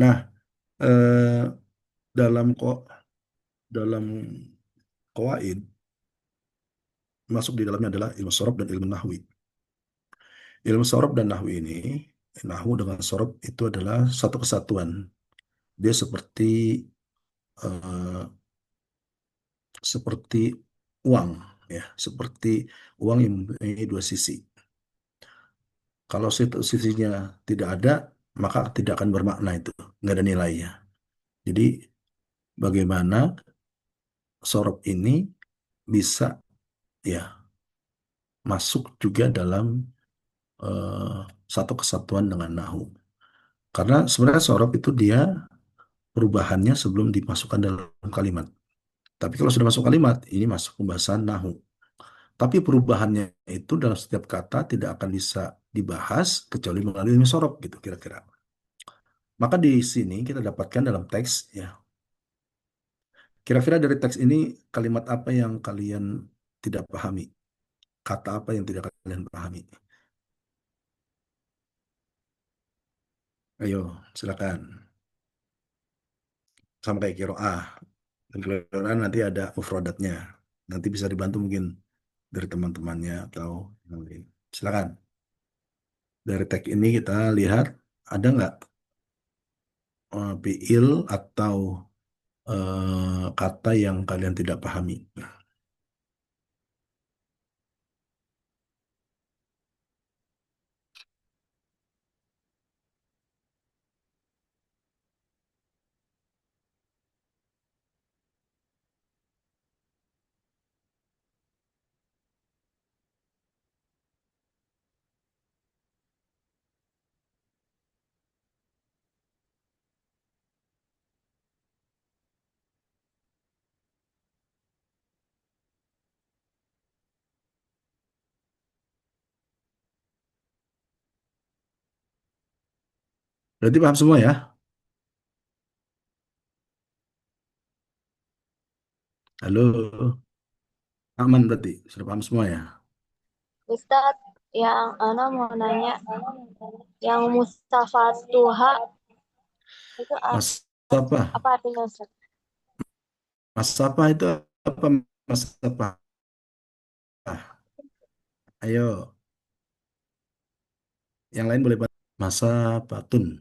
Nah, eh, dalam kok dalam qawaid masuk di dalamnya adalah ilmu sorof dan ilmu nahwi. Ilmu sorof dan nahwi ini, nahwu dengan sorof itu adalah satu kesatuan. Dia eh, seperti uang, ya, seperti uang yang mempunyai dua sisi. Kalau sisinya tidak ada, maka tidak akan bermakna itu, nggak ada nilainya. Jadi bagaimana sorof ini bisa, ya, masuk juga dalam eh, satu kesatuan dengan nahu. Karena sebenarnya sorof itu dia perubahannya sebelum dimasukkan dalam kalimat. Tapi kalau sudah masuk kalimat, ini masuk pembahasan nahu. Tapi perubahannya itu dalam setiap kata tidak akan bisa dibahas kecuali melalui ilmu sorof gitu kira-kira. Maka di sini kita dapatkan dalam teks, ya. Kira-kira dari teks ini kalimat apa yang kalian tidak pahami? Kata apa yang tidak kalian pahami? Ayo, silakan. Sama kayak kiroah. Dan kiroah nanti ada mufrodatnya. Nanti bisa dibantu mungkin dari teman-temannya atau yang lain. Silakan. Dari teks ini kita lihat ada nggak fiil atau kata yang kalian tidak pahami. Berarti paham semua ya? Halo, aman berarti. Sudah paham semua ya? Ustadz, yang Ana mau nanya, yang Mustafatuha itu Mas apa? apa artinya Ustadz? Mas apa itu apa? Mas apa? Ayo, yang lain boleh bantu. Masa patun.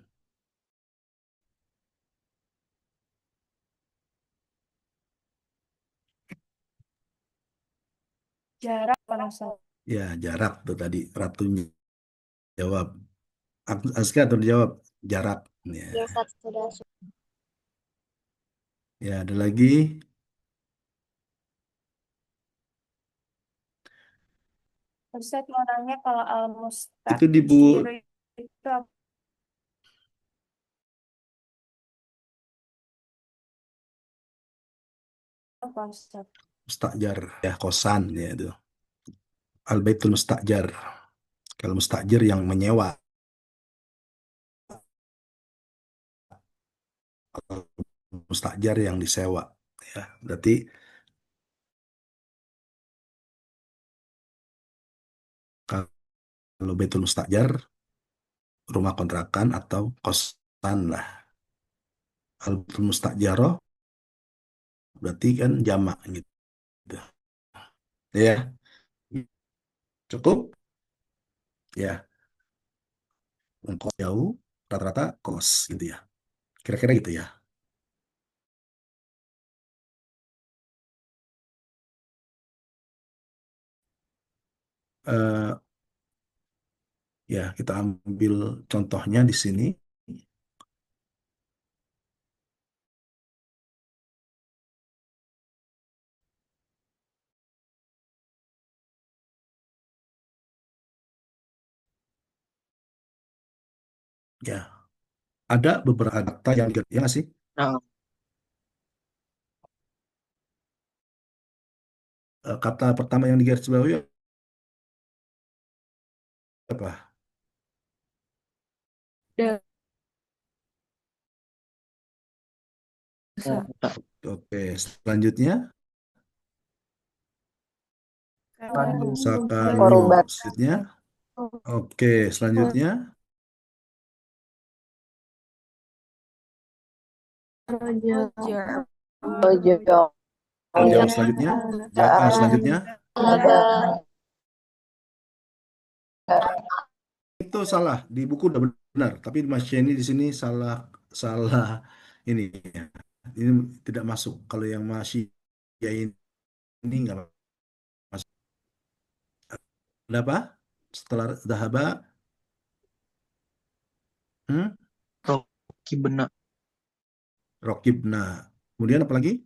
Jarak pada Ustadz. Ya, jarak tuh tadi ratunya jawab. Aska atau dijawab jarak. Ya, Ya Ustadz, sudah. ya ada lagi. Ustadz mau nanya kalau Itu di bu al-mustakjir itu apa Ustadz? mustakjar, ya kosan ya itu. Al baitul mustakjar. Kalau mustakjir yang menyewa, kalau mustakjar yang disewa. Ya, berarti kalau baitul mustakjar rumah kontrakan atau kosan lah. Al baitul mustakjaroh berarti kan jamak gitu. Ya, cukup. Ya, kos jauh rata-rata kos gitu ya. Kira-kira gitu ya. Eh, ya, kita ambil contohnya di sini. Ya, ada beberapa kata yang ya nggak sih? Nah, Kata pertama yang digarisbawahi apa? Desa. Oke, selanjutnya sakanyo. Korubat. Selanjutnya, oke, selanjutnya Roger. Ojo. Mau jawab Ada. selanjutnya? Jawab selanjutnya. Itu salah di buku udah benar, tapi Mas Yeni di sini salah salah ini ya. Ini tidak masuk. Kalau yang masih ya ini nggak masuk. Ada apa? Setelah Dahaba, hmm? Rocky benak. Rokibna. Kemudian apa lagi?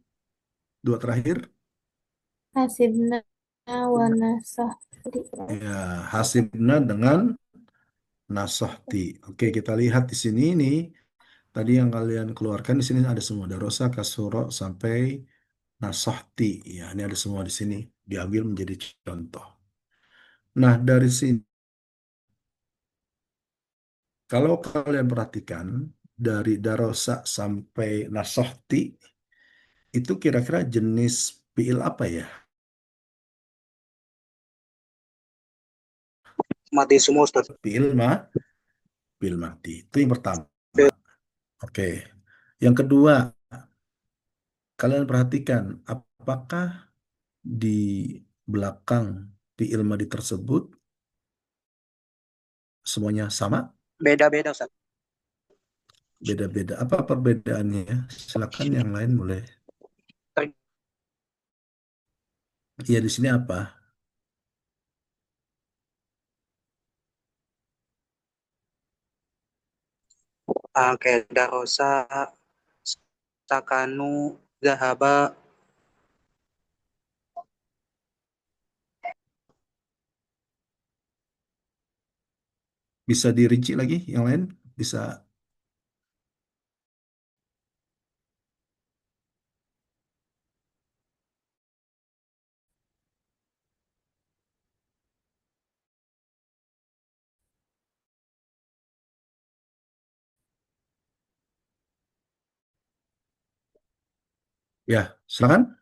Dua terakhir. Hasibna wa nasahri. Ya, Hasibna dengan Nasohti. Oke, kita lihat di sini nih. Tadi yang kalian keluarkan di sini ada semua. Darosa, Kasuro, sampai Nasohti. Ya, ini ada semua di sini. Diambil menjadi contoh. Nah, dari sini, kalau kalian perhatikan, dari Darosa sampai Nasohti, itu kira-kira jenis fiil apa ya? Mati semua Ustaz. Fiil mati. Itu yang pertama. Oke. Yang kedua, kalian perhatikan, apakah di belakang fiil madi tersebut semuanya sama? Beda-beda Ustaz. Beda-beda. Apa perbedaannya? Silakan yang lain boleh. Iya, di sini apa? Kayak Darosa, Sakanu, Zahaba. Bisa dirinci lagi yang lain? Bisa. Ya, silakan.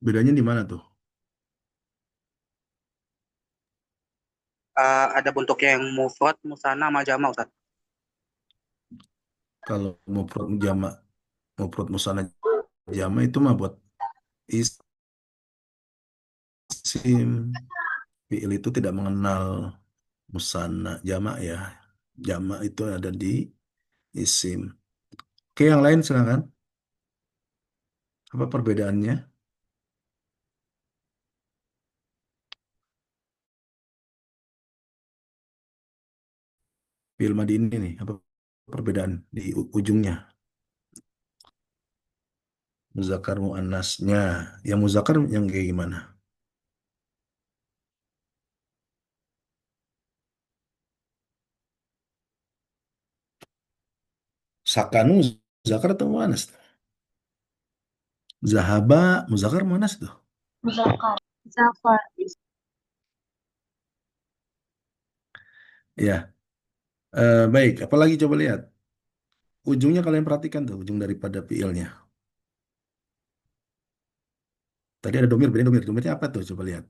Bedanya di mana tuh? Ada bentuknya yang mufrad, musana, sama jama Ustaz. Kalau mufrad musana jama itu mah buat isim. Fiil itu tidak mengenal musana jama ya. Jama itu ada di isim. Oke, yang lain silakan. Apa perbedaannya? Fiil madi ini nih, apa perbedaan di ujungnya? Muzakkar muannasnya. Yang muzakkar yang kayak gimana? Sakanu muzakkar atau muannas? Zahaba muzakkar muannas tuh. Zakar. Zakar. Ya, baik. Apalagi coba lihat. Ujungnya kalian perhatikan tuh, ujung daripada fiilnya. Tadi ada domir, beda domir. Domirnya apa tuh? Coba lihat.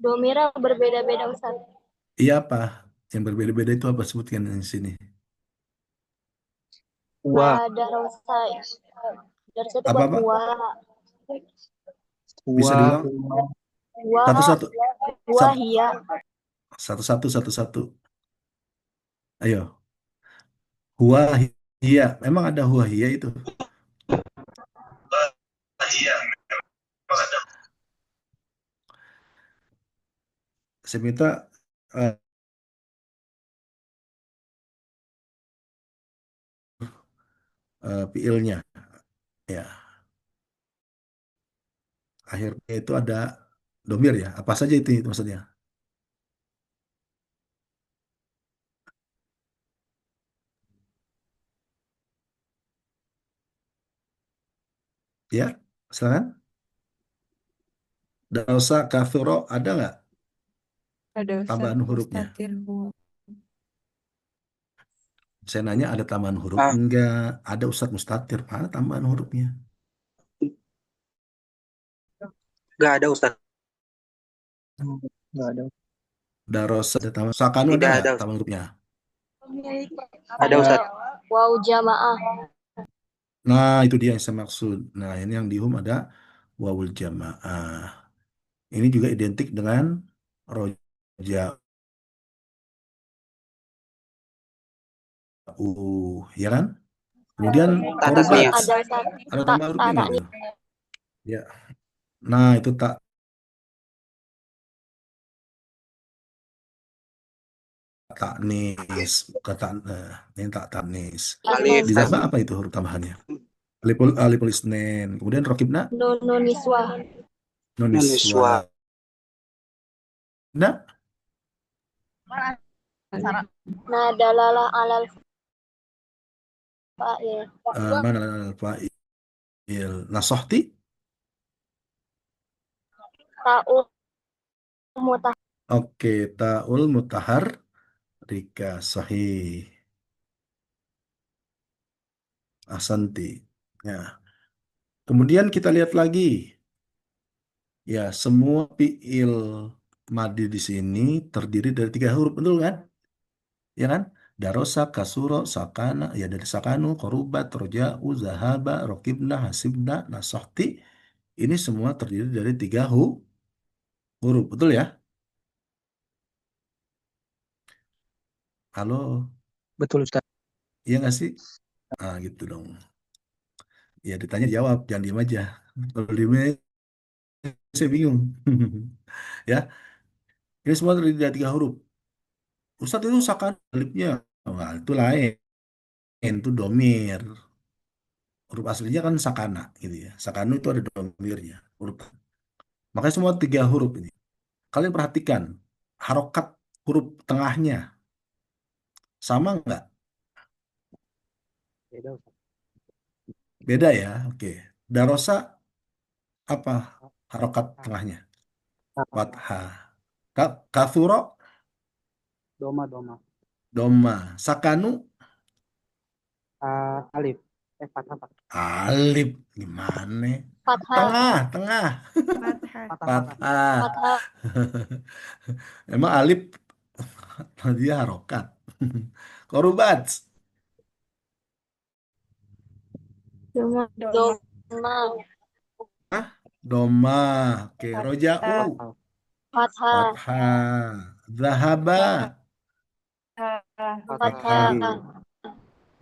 Domira berbeda-beda Ustaz. Iya apa? Yang berbeda-beda itu apa sebutkan di sini? Wa, Darosa. Darosa itu Apa buat Pak? wa. Bisa wa, diulang? Wa. Satu-satu. Wa Satu, hiya. satu-satu, satu-satu. Ayo. Huwa hiya. Memang ada huwa hiya itu. Saya minta eh, fiilnya. Ya, akhirnya itu ada domir ya. Apa saja itu maksudnya? Ya, silakan. Dosa kafiro ada nggak Ada Ustaz tambahan hurufnya? Mustatir huwa. Saya nanya ada tambahan huruf? ah, Enggak. Ada Ustadz Mustatir. Mana tambahan hurufnya? nggak ada Ustaz. Nggak ada. Darosa ada tambah. Sakanu ada Tidak nggak ada tambah Ustaz. hurufnya? Ada Ada Ustaz. waw jamaah. Nah, itu dia yang saya maksud. Nah, ini yang di hum ada wawul jamaah. Ini juga identik dengan roja'u, ya kan? Kemudian Atas nih ya. korubats. Ada Ustaz. Ada Tak tambah hurufnya tak nggak taknis. tuh? Ya. Nah, itu tak taknis, kata ini tak taknis. Alif Di Isnan. Zasma apa itu huruf tambahannya? Aliful isnen. Kemudian rokibna Nunun niswah. noniswa. Maniswa. Nah, Nah dalalah alal fa'il. mana al-fa'il? Nasohti? Ta'u mutah. Oke, ta'ul mutahar rika sahih. Asanti. Ya. Kemudian kita lihat lagi. Ya, semua fiil madi di sini terdiri dari 3 huruf, betul kan? Ya kan? Darosa, kasuro, sakana, ya dari sakanu, korubat, roja'u, zahaba, rokibna, hasibna, nasohti. Ini semua terdiri dari 3 huruf, betul ya? Halo, Betul Ustaz. iya nggak sih? Ah, gitu dong. Ya ditanya jawab, jangan diem aja. Kalau diem aja, saya bingung. Ya, ini semua terdiri dari 3 huruf. Ustadz itu sakan alifnya. Wah, itu lain. Itu domir. Huruf aslinya kan sakana gitu ya. Sakanu itu ada domirnya. Huruf. Makanya semua 3 huruf ini. Kalian perhatikan harokat huruf tengahnya sama nggak? Beda Ustaz. Beda ya. Oke. Darosa apa harokat tengahnya? Fathah. Kathuro Doma doma. doma. Sakanu Alif. Fathah fathah. alif. Gimana? Fathah. Tengah, tengah. Fathah. Fathah. Fathah. Emang alif dia harokat. Korubat. Doma. Doma. Doma. Doma. Oke, roja'u. Fathah. Fathah. Fathah. Fathah. Zahaba. Fathah. Fathah Fathah. lagi.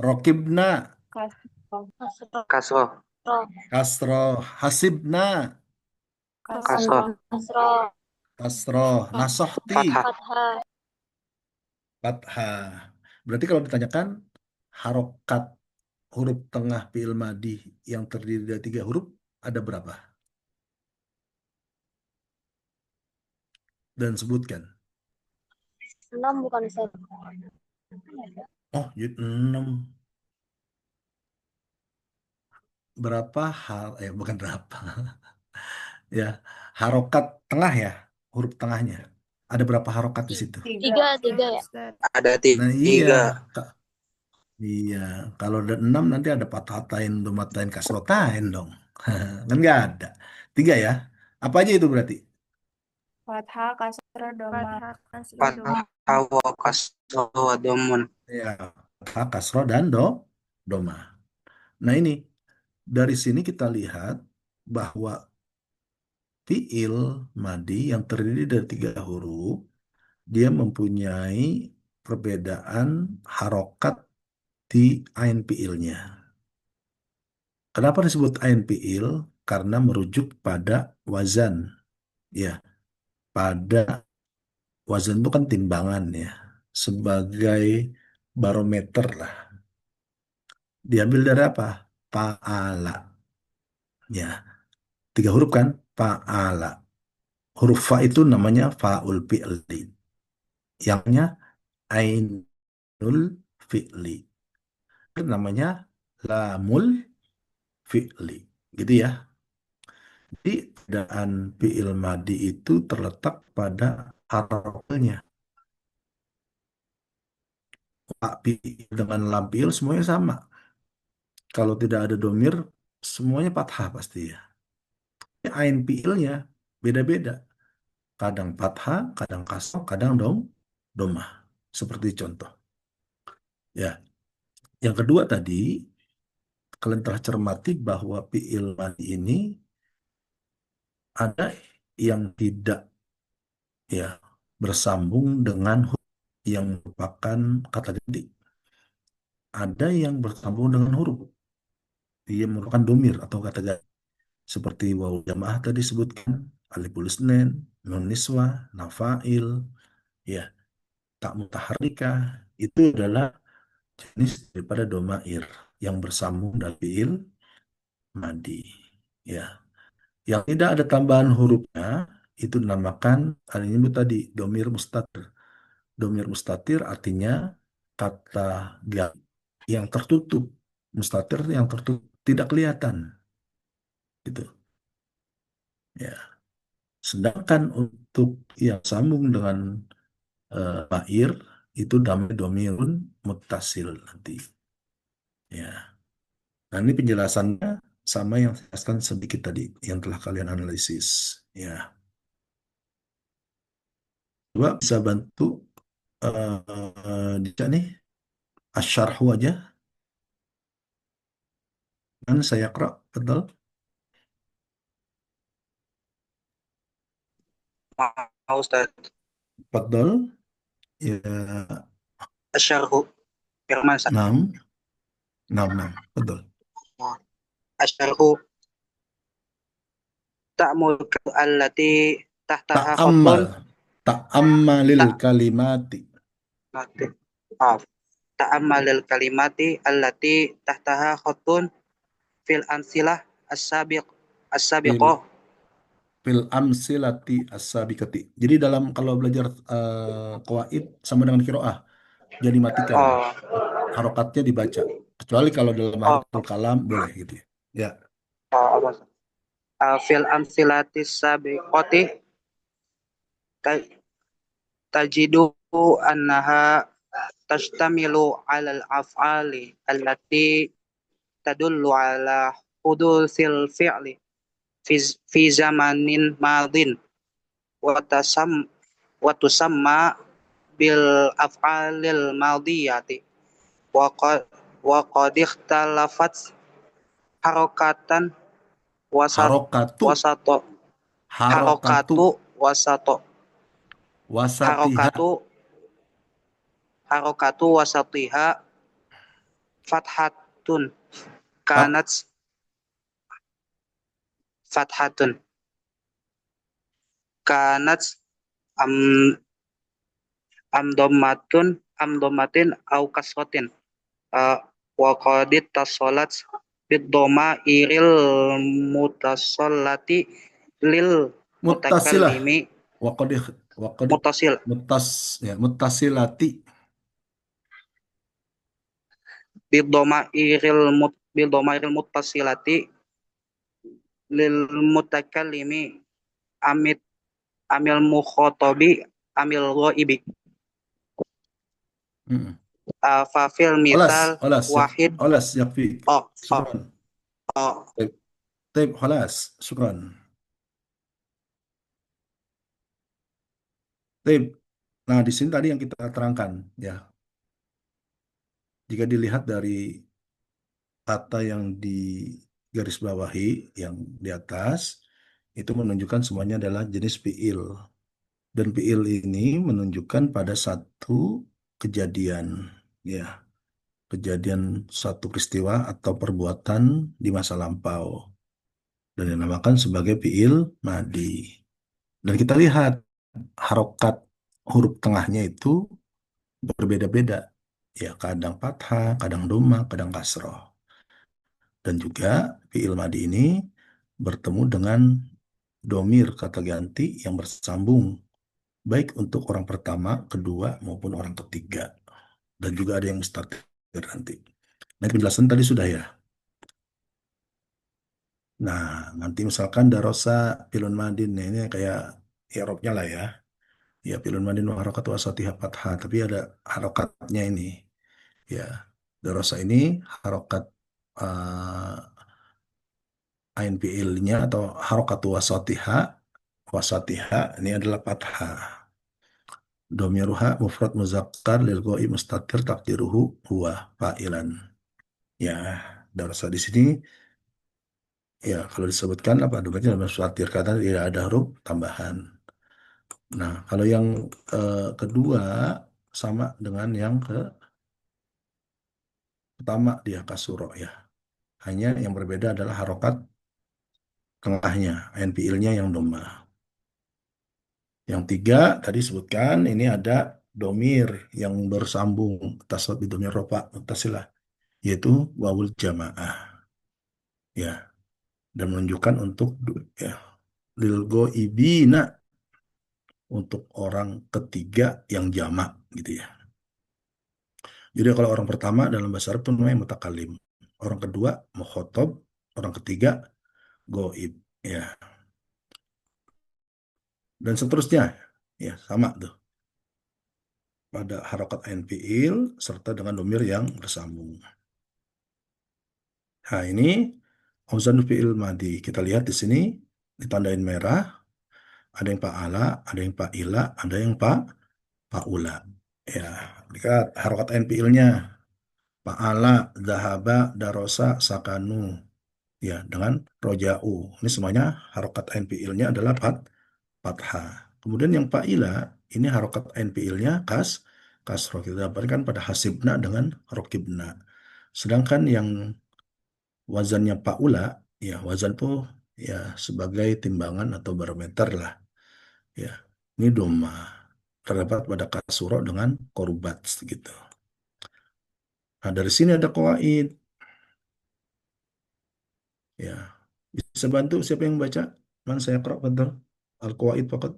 Rokibna. Kasroh. Kasroh. Kasroh. Kasroh. Hasibna. Kasroh. Kasroh. Kasroh. Nasohti. Fathah. Fathah. Fathah. Berarti kalau ditanyakan harokat huruf tengah fi'il madi yang terdiri dari 3 huruf ada berapa? Dan sebutkan. 6 bukan Ustaz. Oh, 6. Berapa hal? Bukan berapa. Ya, harokat tengah ya, huruf tengahnya. Ada berapa harokat di situ? Tiga ya. Ustaz. Ada Nah iya, tiga. Kak. Iya. Kalau ada 6 nanti ada pathatain, domatain, kasrotain dong. Kan nggak ada. 3 ya. Apa aja itu berarti? Fathah, kasroh, doma. Fathah. Kasroh. Doma. Fathah wa kasroh wa domun. Ya, fathah, kasroh dan doma. Nah ini dari sini kita lihat bahwa fiil madi yang terdiri dari 3 huruf dia mempunyai perbedaan harokat di ain fiilnya. Kenapa disebut ain fiil? Karena merujuk pada wazan. Ya, pada wazan itu kan timbangan ya, sebagai barometer lah. Diambil dari apa? Pa'ala. Ya, 3 huruf kan? Pa'ala. Huruf fa itu namanya fa'ul fi'li. Yangnya ainul fi'li. Namanya lamul fi'li. Gitu ya. Jadi keadaan fi'il madi itu terletak pada harokatnya. Fi'il dengan lam fi'il semuanya sama. Kalau tidak ada domir, semuanya fathah pasti ya. Ain fi'ilnya beda-beda. kadang fathah, kadang kasroh, kadang domah. Seperti contoh. Ya, yang kedua tadi, kalian telah cermati bahwa fi'il madi ini ada yang tidak ya bersambung dengan huruf yang merupakan kata ganti. Ada yang bersambung dengan huruf yang merupakan domir atau kata ganti. Seperti wawu jamaah tadi sebutkan, aliful isnin, nun niswah, nafail, ya, tak mutaharrikah, itu adalah jenis daripada domair yang bersambung dan fi'il madi. Ya, yang tidak ada tambahan hurufnya itu dinamakan hal ini tadi domir mustatir. Domir mustatir artinya kata yang tertutup. Mustatir yang tertutup tidak kelihatan. Gitu. Ya. Sedangkan untuk yang sambung dengan bair itu namanya domirun muttasil nanti. Ya. Nah, ini penjelasannya sama yang saya jelaskan sedikit tadi yang telah kalian analisis. Ya. Coba bisa bantu Dika nih asyarhu aja. Dan saya kira betul. Mau Ustaz. Betul. Ya, Asyarhu. Firman Ustaz. 6. 6. Betul. Asyarhu ta'mul allati tahtaha Ta'ammal. khatun. Ta'ammalil Tak kalimati. maaf. Ta'ammalil kalimati allati tahtaha khatun fil amsilah as-sabiq Fil, as-sabiqah. fil amsilati as-sabiqati. Jadi dalam kalau belajar qawaid sama dengan qiraah, jadi matikan. Oh, Harokatnya dibaca. Kecuali kalau dalam oh, harokatul kalam boleh gitu ya. Ya. apa? Fil amsilati sabiqati tajidu annaha tashtamilu ala al-af'ali allati tadullu ala hudusil fi'li fi zamanin madin wa tasam wa tusamma bil af'alil madiyati wa qad ikhtalafat harakatan Harokatu. wasato Harokatu. harakatu wasato Wasatiha. harakatu harakatu wasatiha fathatun Fat, kanat fathatun kanat am amdomatin au kasrotin wa qadit tasolat bidoma iril mutasallati lil muttasilah. mutakallimi Waqadih. Waqadih. mutasil Muttasilati. bidoma iril mutasilati lil mutakallimi amit amil mukhotobi amil ghaibi. Mm. Fafil Olas. misal Olas. wahid. Olas. Yakfi. Oh, Syukran. oh. Taib. Taib. Olas. Syukran. Taib. Nah, di sini tadi yang kita terangkan ya. Jika dilihat dari kata yang di garis bawahi yang di atas itu menunjukkan semuanya adalah jenis fiil dan fiil ini menunjukkan pada satu kejadian ya kejadian satu peristiwa atau perbuatan di masa lampau dan dinamakan sebagai fiil madi dan kita lihat harokat huruf tengahnya itu berbeda-beda ya kadang fathah kadang doma kadang kasroh. Dan juga fi'il madi ini bertemu dengan domir kata ganti yang bersambung baik untuk orang pertama, kedua maupun orang ketiga. Dan juga ada yang mustatir nanti. Nah, penjelasan tadi sudah ya. Nah, nanti misalkan darosa pilun madin, nah ini kayak i'rabnya lah ya. Ya, pilun madin wa harakat wasatiha fathah, tapi ada harokatnya ini. Ya, darosa ini harokat ain fiilnya atau harokatu wasatiha wasatiha ini adalah fathah. Domiruha mufrad muzakkar lil ghaib mustatir takdiruhu huwa fa'ilan. Ya, darasa di sini ya kalau disebutkan apa domainnya dalam mustatir karena tidak ada huruf tambahan. Nah, kalau yang kedua sama dengan yang pertama dia kasuro ya. Hanya yang berbeda adalah harokat tengahnya, NPL-nya yang doma. Yang tiga tadi sebutkan ini ada domir yang bersambung tasawuf di domir rofa mutasilah yaitu wawul jamaah ya dan menunjukkan untuk ya lil goibina untuk orang ketiga yang jamak gitu ya. Jadi kalau orang pertama dalam bahasa Arab itu namanya mutakalim, orang kedua mukhotob, orang ketiga goib ya dan seterusnya ya sama tuh pada harokat ain fiil serta dengan domir yang bersambung. Nah, ini auzan fiil madi. Kita lihat di sini ditandain merah, ada yang fa'ala, ada yang fa'ila, ada yang fa'ula. Ya, lihat harokat ain fiilnya. Fa'ala, dahaba, darosa, sakanu. Ya, dengan roja'u. Ini semuanya harokat ain fiilnya adalah fathah. Kemudian yang fa'ila, ini harokat ain fiilnya kasroh. Kita dapatkan pada hasibna dengan rokibna. Sedangkan yang wazannya paula ya wazan tuh ya sebagai timbangan atau barometer lah ya ini doma terdapat pada kasuro dengan korubat gitu. Nah dari sini ada kawaid ya bisa bantu siapa yang baca man saya kerok betul al kawaid fakat.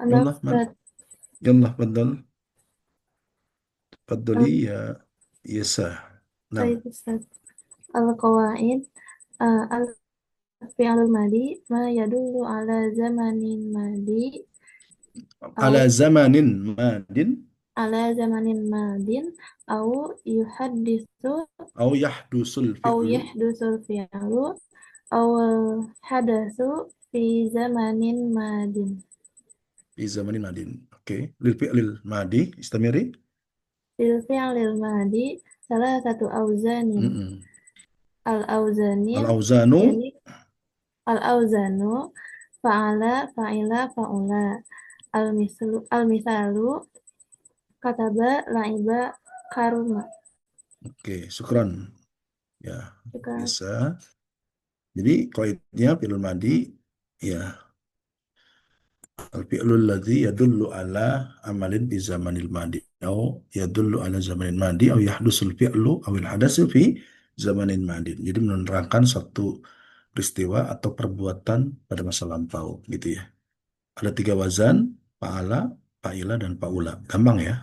Ana Yallah man Ustaz. yallah betul fadli ya yesa nam Baik Ustaz. Al-qawaid al-fi'lul madi ma yadullu ala zamanin madi ala au zamanin madin ala zamanin madin au yuhadditsu au yahdusul au fi'lu yahdusul fi'lu au hadatsu fi zamanin madin. fi zamanin madin oke lil fi'lil madi istamiri. Fil fi'lil madi salah satu auzanin. Mm-mm. Al-auzani Al-auzanu yani al-auzanu fa'ala fa'ila fa'ula. Al-misalu kataba la'iba karuma. oke syukran ya Jika bisa jadi qaidnya fi'il madi ya al-fi'lul ladzi yadullu ala amalin di zamanil madi atau yadullu ala zamanil madi atau yahdusul fi'lu awil hadatsu fi zamanin madi jadi menerangkan satu peristiwa atau perbuatan pada masa lampau gitu ya ada tiga wazan fa'ala fa'ila dan fa'ula gampang ya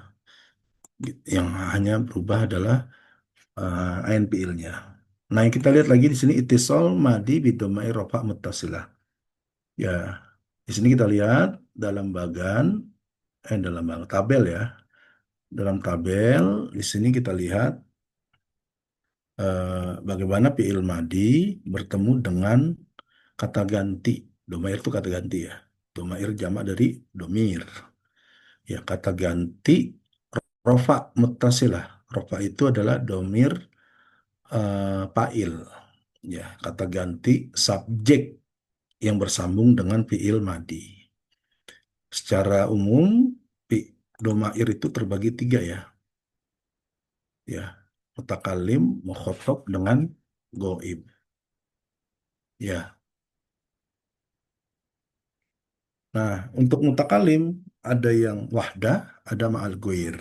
yang hanya berubah adalah ain fiilnya. Nah, yang kita lihat lagi di sini itisol madi bidomai rofa muttasilah. Ya, di sini kita lihat dalam dalam tabel ya. Dalam tabel di sini kita lihat bagaimana fiil madi bertemu dengan kata ganti. Domair itu kata ganti ya. Domair jamak dari domir. Ya, kata ganti rofa muttasilah. Rofa itu adalah domir fa'il. Ya, kata ganti subjek yang bersambung dengan fiil madi. Secara umum, domair itu terbagi tiga ya. Ya, mutakalim, mukhotob dengan goib. Ya, nah untuk mutakalim ada yang wahdah, ada ma'al goir.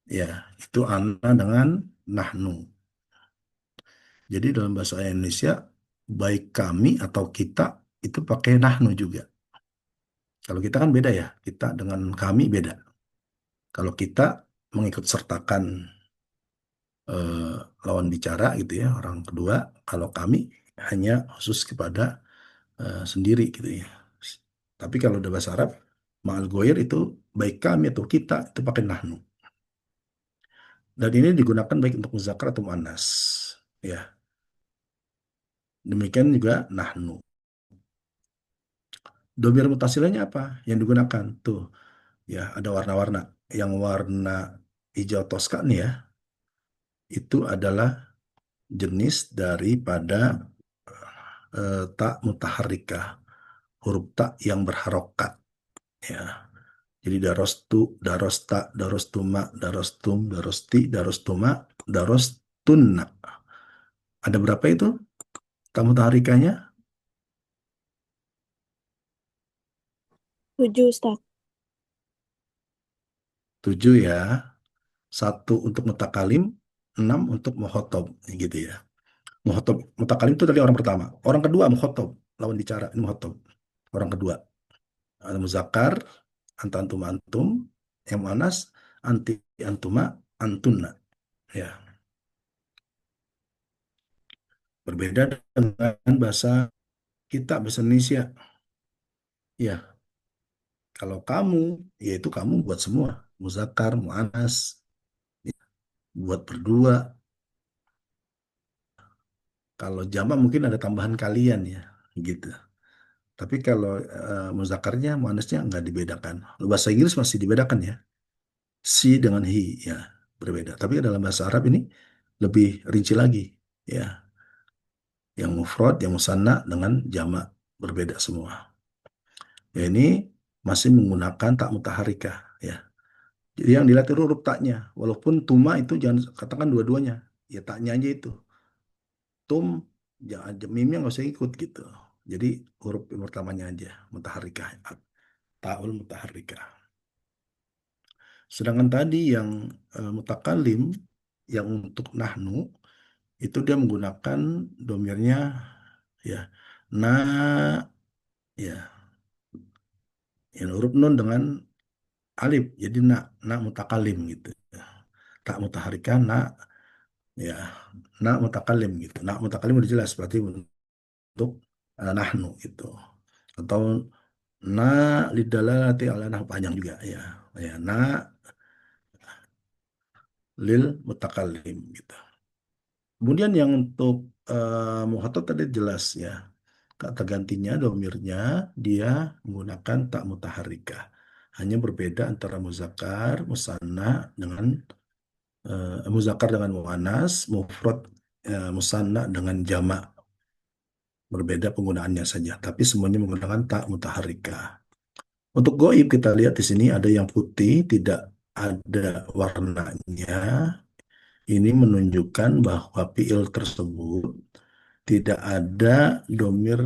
Ya, itu ana dengan nahnu. Jadi dalam bahasa Indonesia, baik kami atau kita itu pakai nahnu juga. Kalau kita kan beda ya, kita dengan kami beda. Kalau kita mengikut sertakan eh, lawan bicara gitu ya, orang kedua. Kalau kami hanya khusus kepada sendiri gitu ya. Tapi kalau udah bahasa Arab, ma'al goyer itu baik kami atau kita itu pakai nahnu. Dan ini digunakan baik untuk muzakkar atau muannas. Ya, demikian juga nahnu. Domir mutasilanya apa yang digunakan? Tuh, ya ada warna-warna. Yang warna hijau toska nih ya, itu adalah jenis daripada tak mutaharrikah, huruf tak yang berharokat. Ya, jadi darostu, darosta, darostuma, darostum, darosti, darostuma, darostunna. Ada berapa itu tak mutaharrikahnya? 7, Ustaz. 7 ya. Satu untuk mutakalim, 6 untuk muhotob, gitu ya. Muhotob, mutakalim itu dari orang pertama. Orang kedua muhotob, lawan bicara, ini muhotob. Orang kedua. Ada muzakkar, anta antum antum, yang muannas, anti antuma, antunna. Ya, berbeda dengan bahasa kita, bahasa Indonesia. Ya, kalau kamu, yaitu kamu buat semua. Muzakkar, muannas, buat berdua. Kalau jamak mungkin ada tambahan kalian ya, gitu. Tapi kalau muzakarnya, muannasnya nggak dibedakan. Bahasa Inggris masih dibedakan ya. She dengan he ya berbeda. Tapi dalam bahasa Arab ini lebih rinci lagi ya. Yang mufrad, yang musanna dengan jamak berbeda semua. Ya ini masih menggunakan tak mutaharikah ya. Jadi yang dilihat itu huruf taknya. Walaupun tuma itu jangan katakan dua-duanya. Ya taknya aja itu. Tum, jangan mimnya nggak usah ikut gitu. Jadi huruf yang pertamanya aja mutaharikah. Ta'ul mutaharikah. Sedangkan tadi yang mutakalim, yang untuk nahnu, itu dia menggunakan domirnya ya na ya yang huruf nun dengan alif. Jadi na mutakalim gitu. Tak mutaharikah na ya na mutakalim gitu. Na mutakalim udah jelas berarti untuk nahnu gitu. Atau na lidalalati ala nah panjang juga ya. Ya na lil mutakalim gitu. Kemudian yang untuk muhatab tadi jelas ya. Kata gantinya, domirnya, dia menggunakan tak mutaharikah. Hanya berbeda antara muzakkar, musanna dengan muzakkar dengan muannas, mufrad, musanna dengan jamak. Berbeda penggunaannya saja, tapi semuanya menggunakan tak mutaharikah. Untuk goib kita lihat di sini ada yang putih, tidak ada warnanya. Ini menunjukkan bahwa fiil tersebut tidak ada domir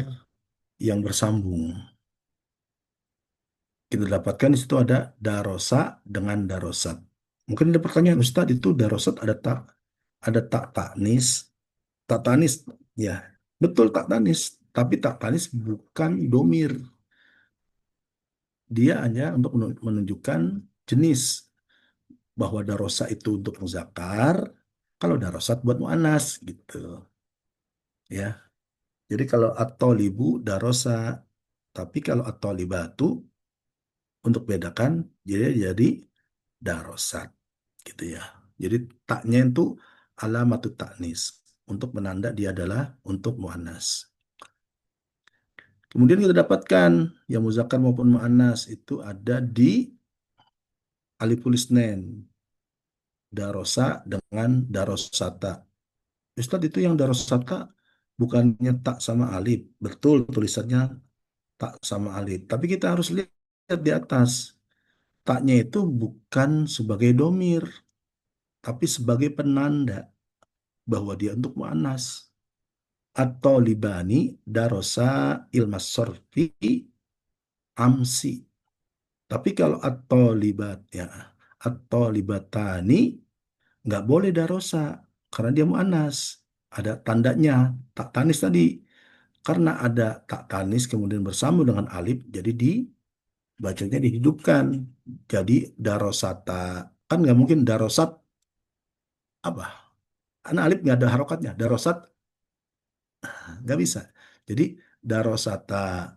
yang bersambung. Kita dapatkan di situ ada darosa dengan darosat. Mungkin ada pertanyaan, Ustadz itu darosat ada tak tanis, ya betul tak tanis, tapi tak tanis bukan domir. Dia hanya untuk menunjukkan jenis bahwa darosa itu untuk muzakkar, kalau darosat buat muannas gitu, ya. Jadi kalau at-thalibu darosa, tapi kalau at-thalibatu untuk bedakan jadi darosat gitu ya. Jadi taknya itu alamatut taknis untuk menanda dia adalah untuk muannas. Kemudian kita dapatkan yang muzakkar maupun muannas itu ada di aliful isnain, darosa dengan darosata. Ustadz itu yang darosata bukannya tak sama alif. Betul tulisannya tak sama alif. Tapi kita harus lihat di atas. Taknya itu bukan sebagai domir, tapi sebagai penanda bahwa dia untuk muannas. Atau libani darosa ilmas sorfi amsi. Tapi kalau atau libat ya atau libatani nggak boleh darosa karena dia muannas. Ada tandanya tak tanis tadi. Karena ada tak tanis kemudian bersambung dengan alif, jadi bacanya dihidupkan. Jadi darosata kan nggak mungkin darosat apa? Karena alif nggak ada harokatnya. Darosat nggak bisa. Jadi darosata.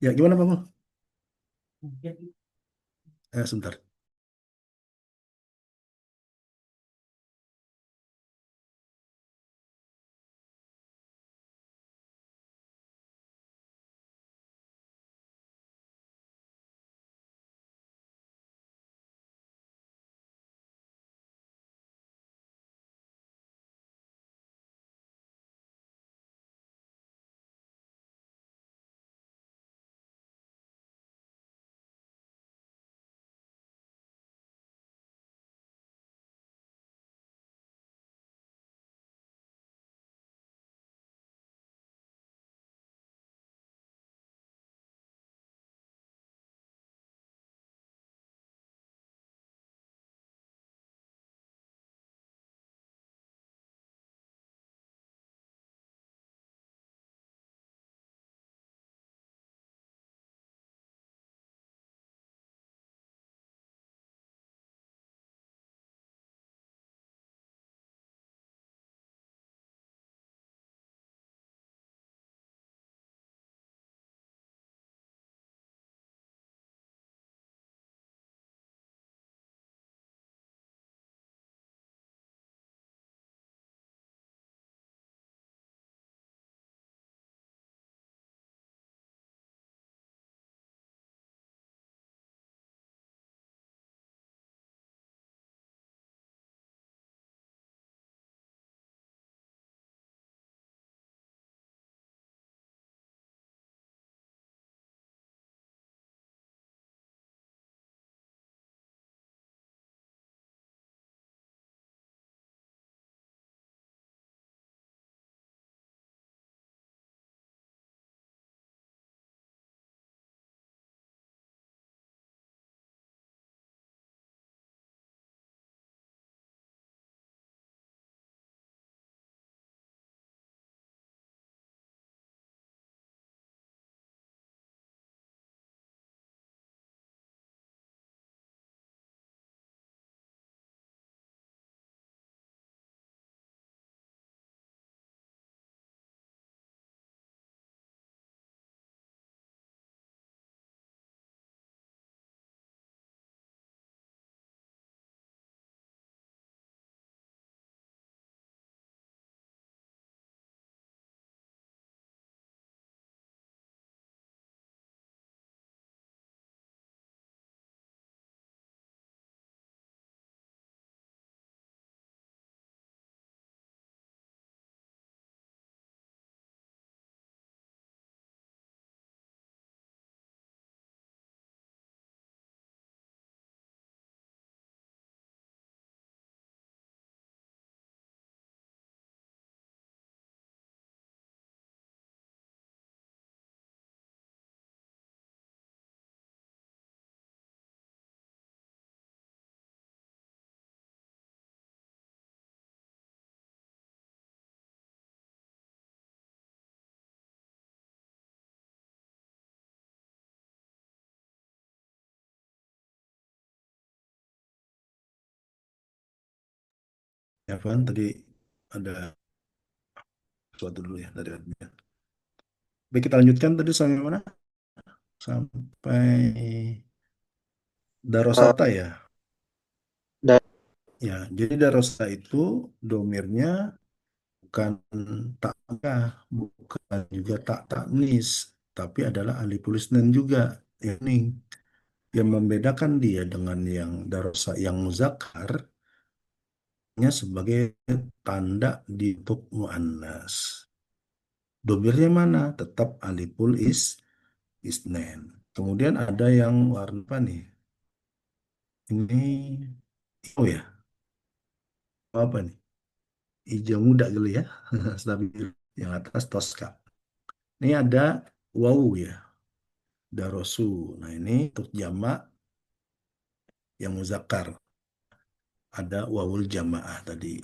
Ya gimana Pak? Sebentar. Ya, Van, tadi ada sesuatu dulu ya dari admin. Baik, kita lanjutkan tadi sampai mana? Sampai Eh, Darosata ya. dan Ya, jadi Darosata itu domirnya bukan tak angka, bukan juga tak taknis, tapi adalah aliful isnan juga. Ini yang membedakan dia dengan yang darosa yang muzakkar nya sebagai tanda di bentuk muannas. Domirnya mana? Tetap aliful isnen. Kemudian ada yang warna apa nih? Ini oh ya, apa nih? Hijau muda dulu ya. Stabil. Yang atas toska. Ini ada wawu ya, darosu. Nah ini untuk jamak yang muzakkar. Ada wawul jamaah tadi.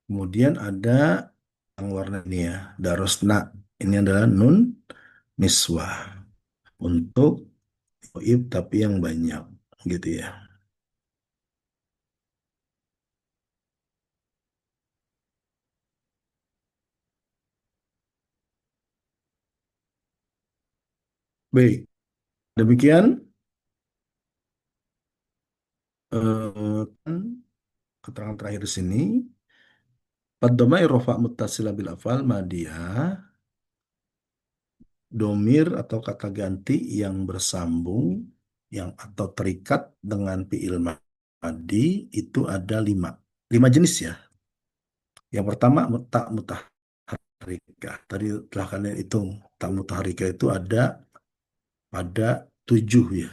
Kemudian ada yang warna ini ya, darosna. Ini adalah nun niswah untuk goib tapi yang banyak gitu ya. Baik, demikian kan keterangan terakhir di sini. Paddomai rofa muttasila bil afal madiyah. Domir atau kata ganti yang bersambung yang atau terikat dengan fiil madi itu ada lima. Lima jenis ya. Yang pertama tak mutaharikah. Tadi telah kalian hitung. Tak mutaharikah itu ada tujuh ya.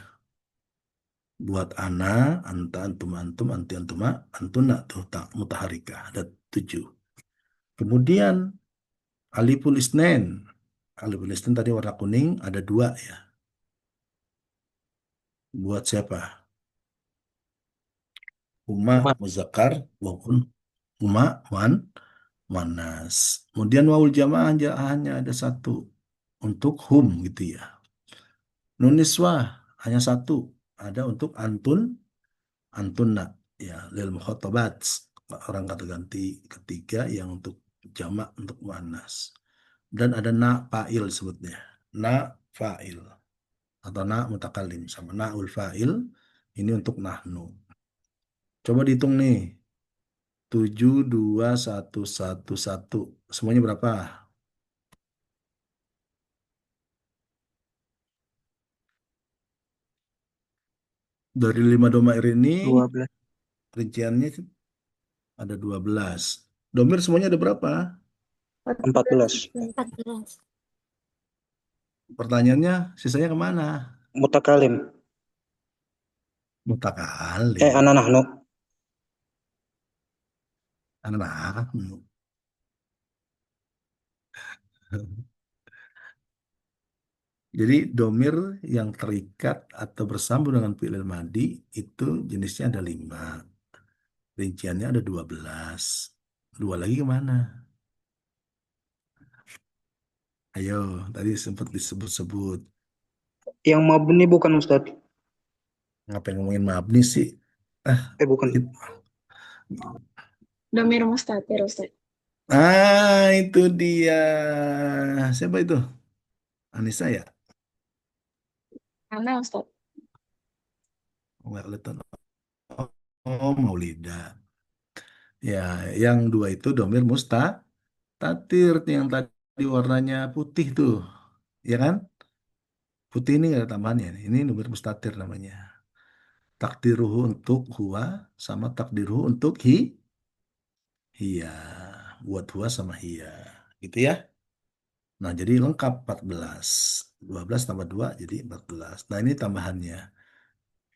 Buat ana, anta, antum, antum, anti, antuma, antuna tuh tak mutaharikah. Ada tujuh. Kemudian aliful isnen. Aliful isnen tadi warna kuning ada dua ya. Buat siapa? Huma Umat. muzakkar maupun huma muannas. Kemudian wawul jamaah hanya ada satu untuk hum gitu ya. Nun niswah hanya satu ada untuk antun antunna ya lil mukhatabat orang kata ganti ketiga yang untuk jamak untuk muannas. Dan ada na fa'il sebutnya. Na fa'il atau na mutakallim sama naul fa'il ini untuk nahnu. Coba dihitung nih. 7, 2, 1, 1, 1. Semuanya berapa? Dari 5 domair ini, 12. rinciannya ada 12. Domir semuanya ada berapa? 14. 14. Pertanyaannya, sisanya kemana? Mutakalim. Mutakalim. Ana nahnu. Anak. Jadi domir yang terikat atau bersambung dengan fi'il madi itu jenisnya ada 5. Rinciannya ada 12. Dua lagi kemana? Ayo, tadi sempat disebut-sebut. Yang mabni bukan Ustaz. Ngapain ngomongin mabni sih? Ah, Bukan. Domir mustatir, Ustaz. Itu dia. Siapa itu? Anissa ya? Ana, Ustaz. Nggak kelihatan. Oh, Maulida. Ya, yang dua itu domir tatir yang tadi warnanya putih tuh, ya kan? Putih ini nggak ada tambahannya. Ini domir mustatir namanya. Takdiruhu untuk huwa sama takdiruhu untuk hiya. Buat huwa sama hiya. Gitu ya. Nah, jadi lengkap 14. 12 tambah 2 jadi 14. Nah, ini tambahannya.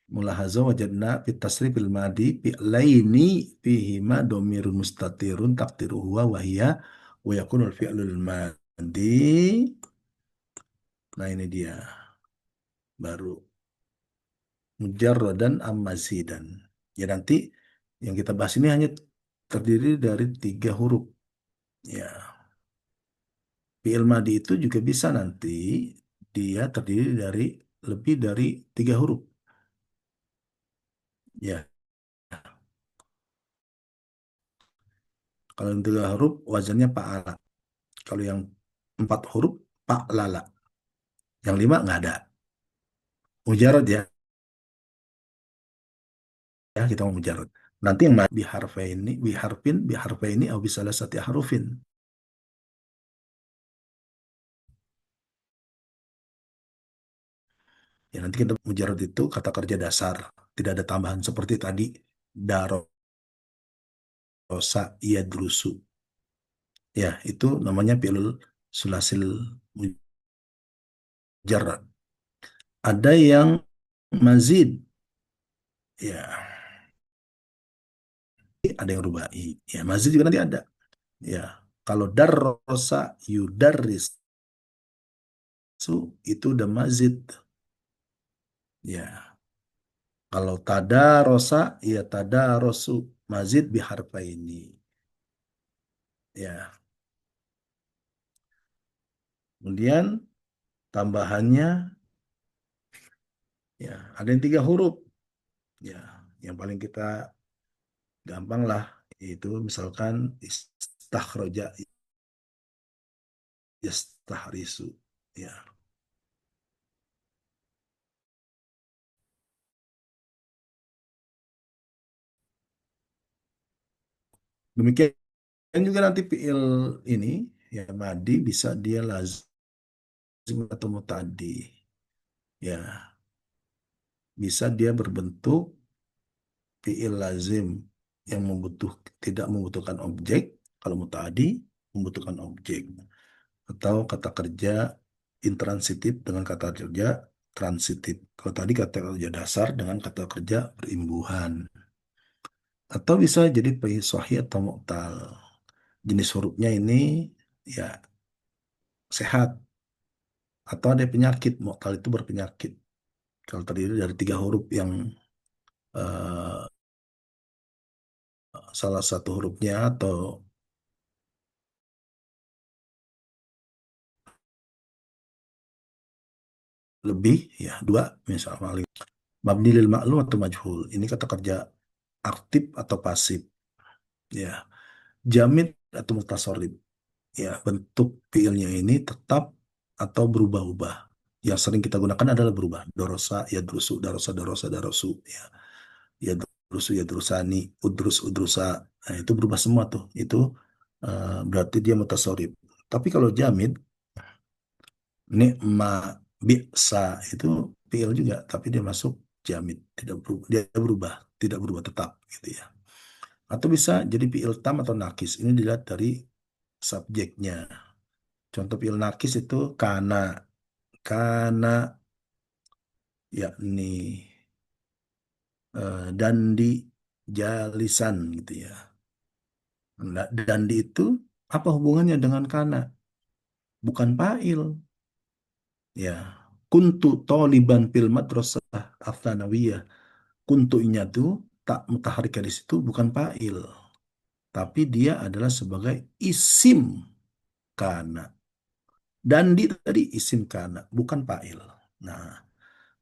Mulahazah wajadna fit tasrifil madi fi'laini fihima domirun mustatirun takdiru huwa wa hiya wa yakunul fi'lul madi. Nah, ini dia. Baru mujarradan ammazidan. Ya nanti yang kita bahas ini hanya terdiri dari 3 huruf. Ya, fi'il madi itu juga bisa nanti dia terdiri dari lebih dari 3 huruf. Ya, kalau yang 3 huruf wazannya pa'ala. Kalau yang 4 huruf pa'lala. Yang 5 nggak ada. Mujarad ya, kita mau mujarad. Nanti yang biharfaini, biharfaini, atau bisalah sati harufin. Ya nanti kita mujarad itu kata kerja dasar, tidak ada tambahan seperti tadi darosa yadrusu. Ya, itu namanya fi'lul sulasil mujarrad. Ada yang mazid. Ya, ada yang rubai. Ya, mazid juga nanti ada. Ya, kalau darrosa yudarris itu udah mazid. Ya, kalau tadarosa ya tadarosu mazid biharfaini. Ya, kemudian tambahannya ya ada yang 3 huruf. Ya, yang paling kita gampang lah itu misalkan istakhroja yastahrisu. Ya, Demikian juga nanti fiil ini ya madi bisa dia lazim atau mutadi. Ya, bisa dia berbentuk fiil lazim yang tidak membutuhkan objek, kalau mutadi membutuhkan objek, atau kata kerja intransitif dengan kata kerja transitif. Kalau tadi kata kerja dasar dengan kata kerja berimbuhan. Atau bisa jadi fiil sahih atau mu'tal. Jenis hurufnya ini ya sehat atau ada penyakit. Mu'tal itu berpenyakit. Kalau terdiri dari 3 huruf yang eh, salah satu hurufnya atau lebih, ya 2, misalnya mabni lil ma'lum atau majhul. Ini kata kerja aktif atau pasif. Ya, jamid atau mutasarrif. Ya, bentuk fiilnya ini tetap atau berubah-ubah. Yang sering kita gunakan adalah berubah. Dorosa, ya drusu, darosa, darosa, darosu. Ya drusu, ya drusani, udrus, udrusa. Nah, itu berubah semua tuh. Itu berarti dia mutasarrif. Tapi kalau jamid, nikma, bi'sa itu fiil juga, tapi dia masuk jamid, tidak berubah, dia berubah, tidak berubah tetap gitu ya. Atau bisa jadi fiil tam atau nakis. Ini dilihat dari subjeknya. Contoh fiil nakis itu kana yakni dandi jalisan gitu ya. Nah, dandi itu apa hubungannya dengan kana? Bukan fa'il. Ya, kuntu toliban fil madrasah atsanawiyah. Kuntunya tuh tak mutaharika di situ bukan fa'il, tapi dia adalah sebagai isim kana. Dan di tadi isim kana, bukan fa'il. Nah,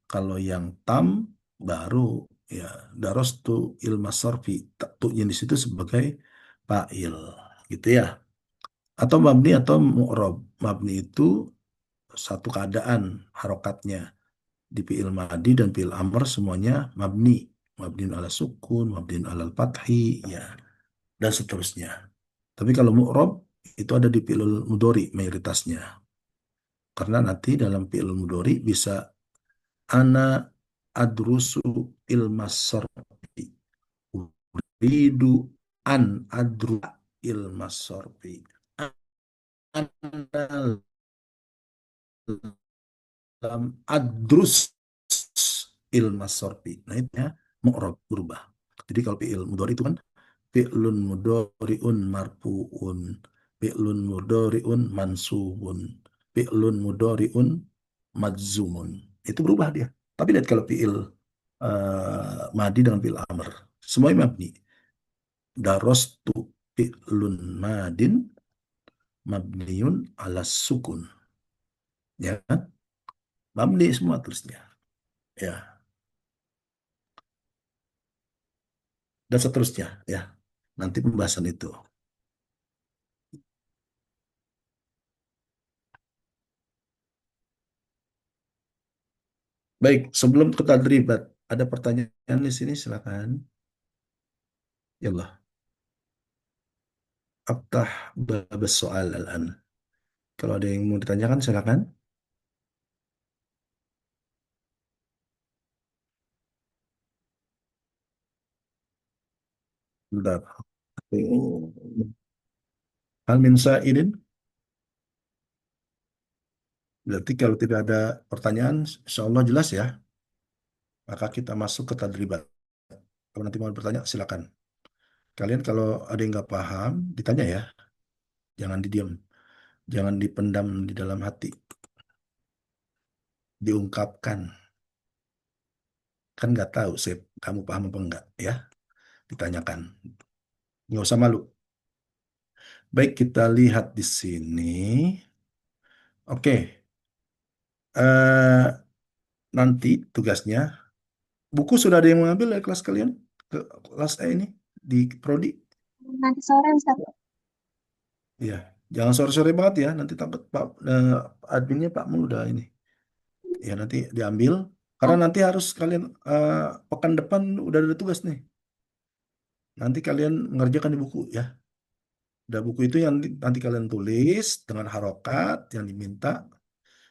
kalau yang tam baru ya darostu ilma sorfi, taktuknya di situ sebagai fa'il, gitu ya. Atau mabni atau mu'rob. Mabni itu satu keadaan harokatnya. Di fi'il madi dan fi'il amr semuanya mabni. Mabni ala sukun, mabni ala fathi, ya, dan seterusnya. Tapi kalau mu'rob itu ada di fi'il mudhari mayoritasnya. Karena nanti dalam fi'il mudhari bisa ana adrusu ilmas sorfi. Uridu an adru ilmas sorfi. Ana lam adrus ilmas sorfi. Nah itu ya mu'rob berubah. Jadi kalau fi'il mudhari itu kan fi'lun mudhari'un marfu'un, fi'lun mudhari'un mansubun, fi'lun mudhari'un majzumun. Itu berubah dia. Tapi lihat kalau fi'il madi dengan fi'il amr, semuanya mabni. Darostu fi'lun madin mabniun ala sukun. Ya kan? Mabni semua tulisnya. Ya, dan seterusnya. Ya, nanti pembahasan itu. Baik, sebelum kita tadribat, ada pertanyaan di sini, silakan. Ya Allah, aftah babas soal al-an. Kalau ada yang mau ditanyakan, silakan. Bentar. Hal min sa'ilin? Berarti kalau tidak ada pertanyaan, insya Allah jelas ya. Maka kita masuk ke tadribat. Kalau nanti mau bertanya, silakan. Kalian kalau ada yang nggak paham, ditanya ya. Jangan didiam. Jangan dipendam di dalam hati. Diungkapkan. Kan nggak tahu, Sip. Kamu paham apa enggak ya? Ditanyakan. Nggak usah malu. Baik, kita lihat di sini. Oke. eh Nanti tugasnya. Buku sudah ada yang mengambil ya kelas kalian? Ke kelas E ini? Di Prodi? Nanti sore, Ustaz. Iya. Jangan sore-sore banget ya. Nanti takut Pak adminnya Pak Mul udah ini. Ya nanti diambil. Karena nanti harus kalian pekan depan udah ada tugas nih. Nanti kalian mengerjakan di buku ya. Udah buku itu yang nanti kalian tulis dengan harokat yang diminta.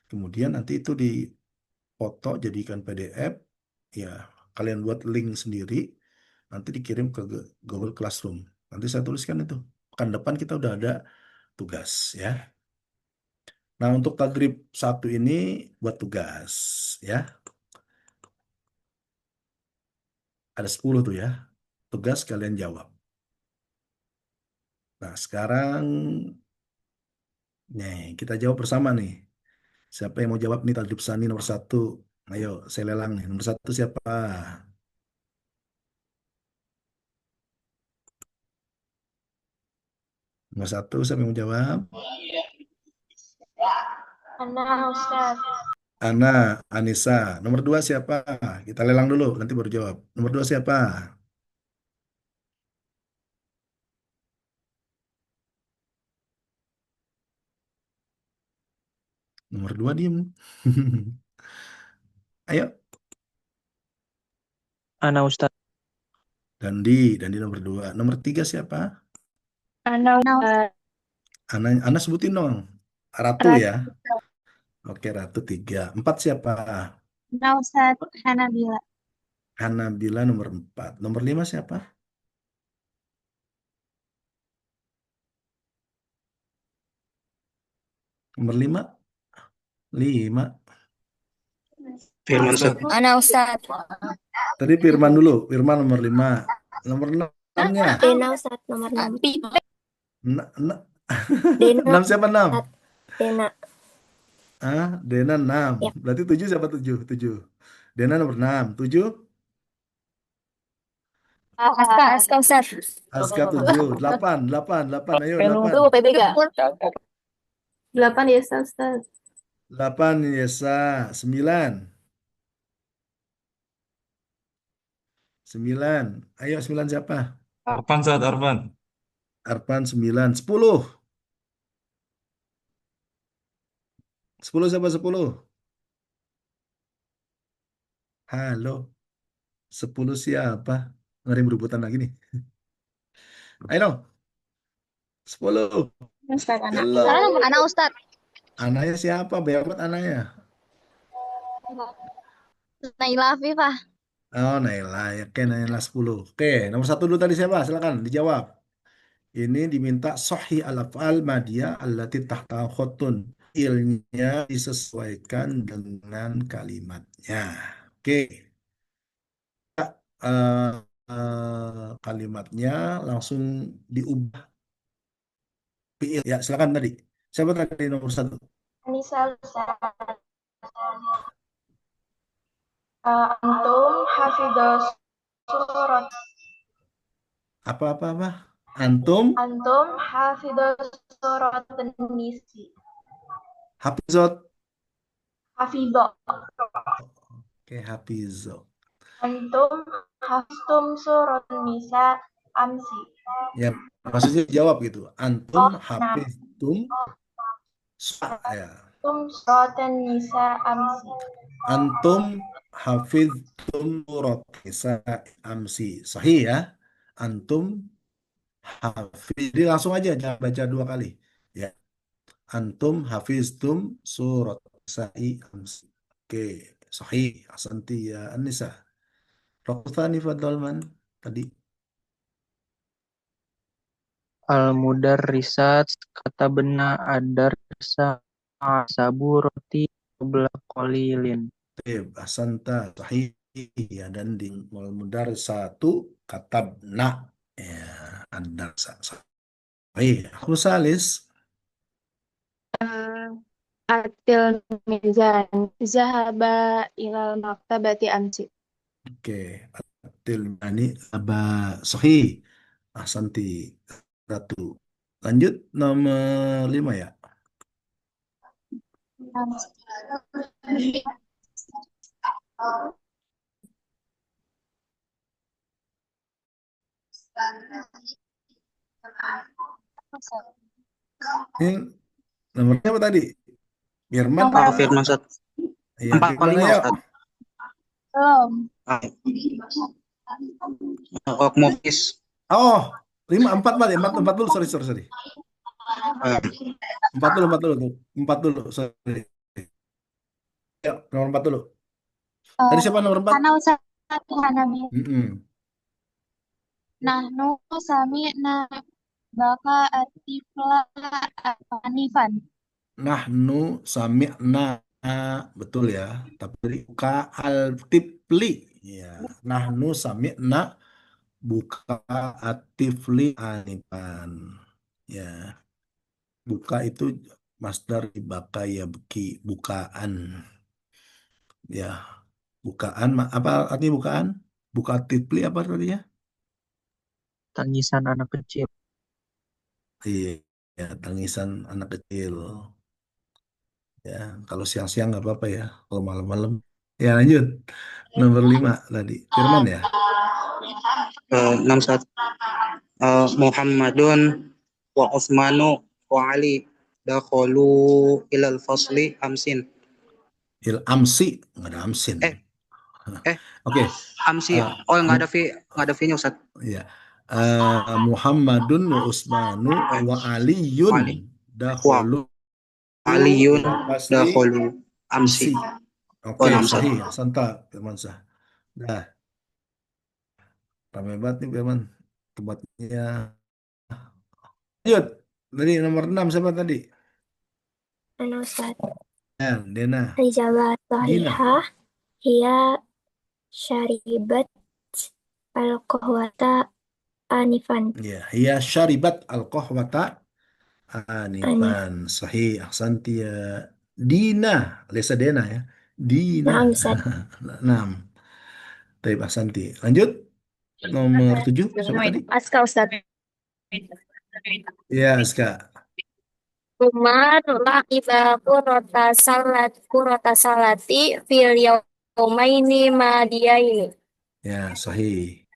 Kemudian nanti itu dipoto jadikan PDF. Ya, kalian buat link sendiri. Nanti dikirim ke Google Classroom. Nanti saya tuliskan itu. Pekan depan kita udah ada tugas ya. Nah, untuk tadrib 1 ini buat tugas ya. Ada 10 tuh ya. Tugas kalian jawab. Nah, sekarang nih kita jawab bersama nih. Siapa yang mau jawab nih tadrib sani nomor 1? Ayo, saya lelang nih. Nomor 1 siapa? Nomor 1 siapa yang mau jawab? Ana Ustaz. Ana, Anissa. Nomor 2 siapa? Kita lelang dulu, nanti baru jawab. Nomor 2 siapa? Nomor 2 diem. Ayo, Ana Ustaz. Dandi nomor 2. Nomor 3 siapa? Ana Ustaz. Ana sebutin dong. Ratu Ratu. ya. Oke, Ratu 3. 4 siapa? Ana Ustaz. Hanabila. Hanabila nomor 4. Nomor 5 siapa? Nomor 5? 5. Firman Ustaz. Ana Ustaz. Tadi Firman dulu. Firman nomor 5. Nomor 6-nya? Dena Ustaz nomor 6. Dena 6 siapa 6? Ustaz. Dena. Ah, Dena 6. Ya. Berarti 7 siapa 7? 7. Dena nomor 6. 7? Aska Ustaz. Aska 7. 8. 8. 8. Ayo 8. PBG. 8 ya Ustaz. 8 Yesa. 9. 9. Ayo 9 siapa? Arfan saat Arfan. Arfan 9. 10. 10 siapa 10? Halo. 10 siapa? Ngeri berebutan lagi nih. Ayo dong. 10. Ustaz Ana. Halo. Ana Ustaz. Anaknya siapa? Banyak banget anaknya. Naila Afifah. Oh, Naila. Ya, oke, Naila 10. Oke, nomor 1 dulu tadi siapa? Silakan dijawab. Ini diminta sahih al-af'al madiyah allati tahta khotun. Ilnya disesuaikan dengan kalimatnya. Oke. Eh, kalimatnya langsung diubah fiil. Ya, silakan tadi. Siapa tadi nomor 1? Anissa Ustaz. Antum hafidhus surat. Apa? Antum Antum hafidhus surat Nisi. hafizot. Hafidho. Oke, hafizot. Antum hafiztum surat Nisa amsi. Ya, maksudnya jawab gitu. Antum Oh, hafiztum ya. Antum surat Nisa amsi. Antum hafiztum surat Nisa amsi. Sahih ya. Antum hafiz. Jadi langsung aja jangan baca 2 kali. Ya. Antum hafiztum surat Nisa amsi. Oke, sahih. Asanti ya Anissa. Rokuthani fadolman tadi. Al-Mudarrisat kata benar adarsa saburoti qabla qalilin. Asanta sahih ya dan di wal mudar 1 katabna ya anda sahih. Aku salis Atil mizan. Zahaba ilal maktabati amsi. oke atil ini aba sahih Asanti Ratu. Lanjut nomor 5 ya. Ini nomornya apa tadi? Firman Oh, Firman Ustaz. ya 45 ayo. Ustaz. Belum. Kok Mufis. Oh 5, 4 Pak, 4, 4 dulu, sorry, sorry, sorry. Eh, 4 dulu, 4 dulu, tuh. 4 dulu, sorry. Ya, nomor 4 dulu. Tadi siapa nomor 4? Hana Ustaz. Hanabi. Mm-mm. Nahnu sami'na baka atifla anifan. Nahnu sami'na, betul ya. Tapi buka al-tifli. Ya, nahnu sami'na buka atifli anifan. Ya, buka itu masdar baka ya beki, bukaan. Ya, bukaan apa artinya bukaan? Buka tifli apa tadinya? Tangisan anak kecil. Iya, ya, tangisan anak kecil. Ya, kalau siang-siang nggak apa-apa ya. Kalau malam-malam. Ya, lanjut. Nomor 5 tadi. Firman ya? 61. Muhammadun wa Utsmanu wa Ali dakhulu ilal fasli amsin. Il amsi. Nggak ada amsin. Eh, eh, Oke. amsi. eh, Oh, nggak ada Mu- nggak ada V-nya Ustaz. ya. Muhammadun wa Utsmanu wa Aliyun Ali wa dakhulu Aliyun ilal fasli dakhulu amsi. amsi. Oh, Oke, 61. sahih. Santa, Firman sah. Dah, ramai banget nih Firman. Tempatnya. Lanjut. Tadi nomor 6 siapa tadi? Hana Ustaz. Dena. Ijabah Dina. sahihah hiya syaribat al-qahwata anifan. Ya, hiya syaribat al-qahwata Anif. anifan. Sahih, ahsanti ya. Dina, Lesa Dena ya. Dina. Naam Ustaz. 6. Taib ahsanti. Lanjut. Nomor 7 siapa tadi? Aska Ustaz. Ya, Ska. Umar la'iba kurota salati fil yaumaini madiyaini. Ya, sahih.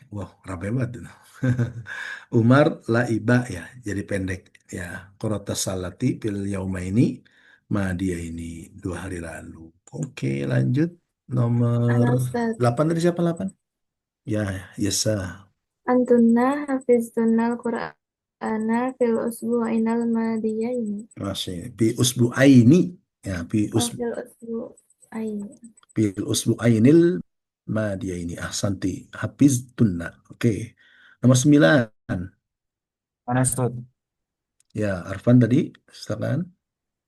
Wah, rapi banget itu. Umar laiba ya, jadi pendek ya. Qurata salati fil yaumaini dia ini 2 hari lalu. Oke, lanjut. Nomor Halo Ustaz. 8 tadi siapa 8? Ya, Yesa. Antunna hafizunnal Qur'ana fil usbu'inal madiyaini. Masih. Fi usbu'aini. Ya, Oh, fil usbu'aini. fil usbu'ainil dia ini. Ahsanti. Hafiz tunna. Oke. Nomor 9. Mana Ustaz? Ya, Arfan tadi. Silakan.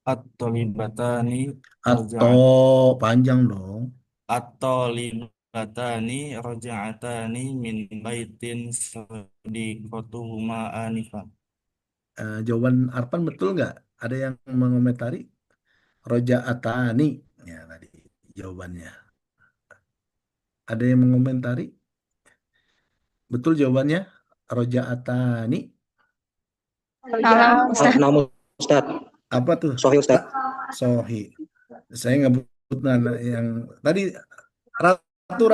At-tolibatani Atau roja'at panjang dong. At-tolibatani roja'atani min baitin sadiqatuhuma anifan. Jawaban Arfan betul nggak? Ada yang mengomentari? Roja Atani. Ya tadi jawabannya. Ada yang mengomentari? Betul jawabannya? Roja Atani. Naam Ustaz. Nama Ustaz. Apa tuh? Sahih Ustaz. Sohi. Saya nggak yang tadi Ratu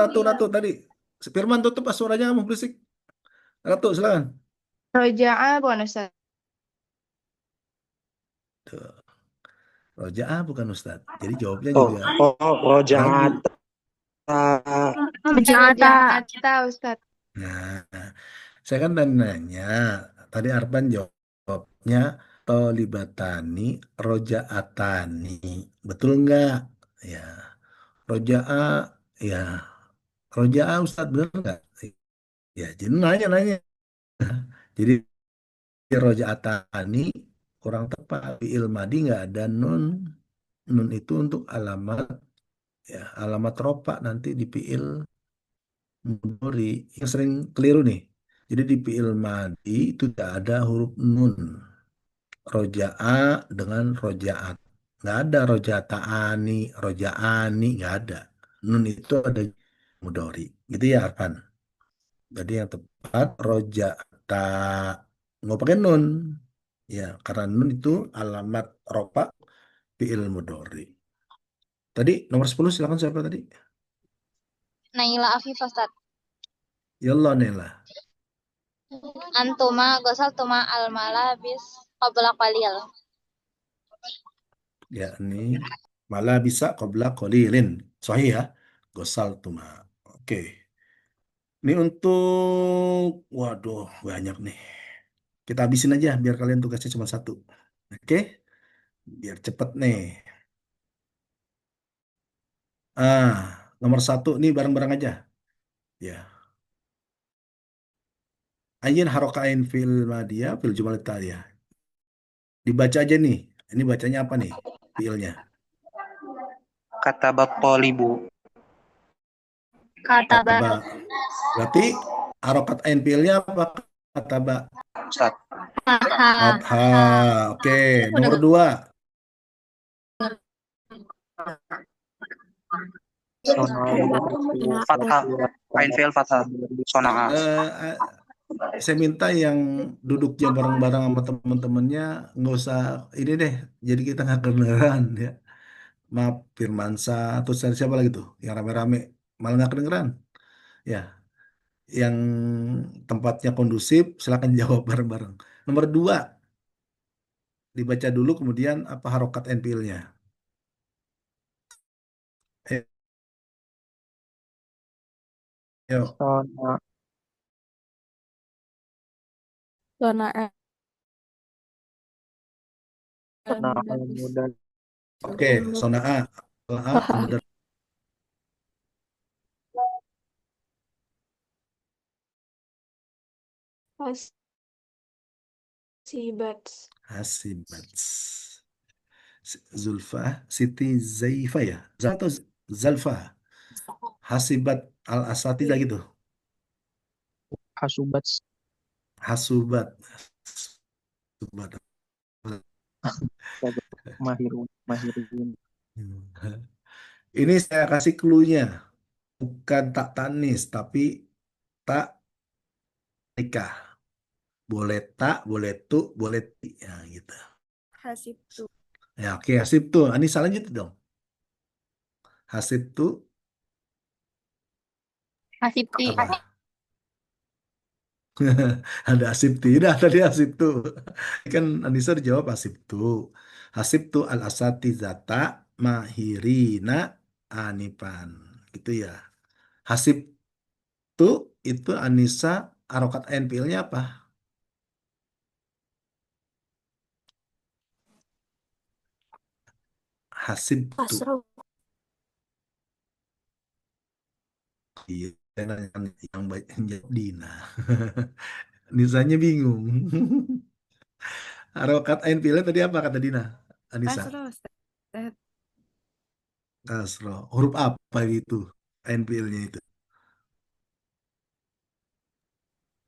tadi. Firman tutup suaranya kamu berisik. Ratu silakan. Roja'a bukan Ustaz. Tuh. Roja bukan Ustadz. Jadi jawabnya Oh, juga roja'at. Roja'ata Ustaz. Nah, saya kan nanya, tadi Arban jawabnya tolibatani rojaatani. Betul nggak? Ya, roja'a, ya, roja'a Ustadz bener nggak? Ya, jadi nanya. Jadi rojaatani kurang tepat. Fi'il madi nggak ada nun. Nun itu untuk alamat, ya, alamat ropa nanti di fi'il mudhari. Yang sering keliru nih. Jadi di fi'il madi itu tidak ada huruf nun. Roja'a dengan rojaat. Nggak ada rojata'ani, rojaani, nggak ada. Nun itu ada mudhari. Gitu ya Arfan. Jadi yang tepat rojata. Nggak pakai nun. Ya, karena nun itu alamat ropa fi'il mudhari. Tadi nomor 10 silakan siapa tadi? Naila Afifah Ustaz. Yallah Nela. Antuma tuma al-malabis qabla qalil. Yakni malah bisa qabla qalilin. Sahih ya? Gosal tuma. Oke. Ini untuk, waduh, banyak nih. Kita habisin aja biar kalian tugasnya cuma satu. Oke, biar cepet nih. Nomor satu nih bareng-bareng aja. Ya, ayin harokain fil madiyah fil jumal taliyah. Dibaca aja nih. Ini bacanya apa nih? Fiilnya. Katabat tolibu. Kataba. Kataba. Berarti harokat ain fiilnya apa? Kataba. Ustaz. Haha. Fatha. Oke, nomor dua. Fathah. Ain fi'il fathah. Sona'a. Eh, saya minta yang duduknya bareng-bareng sama teman-temannya nggak usah ini deh. Jadi kita nggak kedengeran ya. Maaf, Firmansa atau siapa lagi tuh yang rame-rame malah nggak kedengeran. Ya, yang tempatnya kondusif silakan jawab bareng-bareng. Nomor dua dibaca dulu kemudian apa harokat NPL-nya. Ayo. Sona. Zona Sona al-muda. Oke, zona A. Zona A, al-mudar- Hasibat. Hasibat. Zulfa, Siti Zaifa ya? Atau Zalfa? Hasibat al-Asatidah gitu. Hasubat. Hasubat. Hasubat. Mahirun. Mahirun. Ini saya kasih clue-nya. Bukan tak tanis, tapi tak nikah. Boleh tak, boleh tu, boleh ti. Ya, gitu. Hasib tuh. Ya, oke, hasib tuh. Anissa lanjut dong. Hasib tuh Hasibti. apa? Ada hasib tidak, tadi hasib tuh. Kan Anissa dijawab hasib tuh. Hasib tuh al-asati zata mahirina anifan. Gitu ya. Hasib tuh itu Anissa arokat NPL-nya apa? Hasib tuh. Kasro. Iya, saya nanya yang baik yang jawab Dina. Nisanya bingung. Harokat NPL tadi apa kata Dina? Anissa. Kasro. Kasro. Huruf apa itu? NPL-nya itu.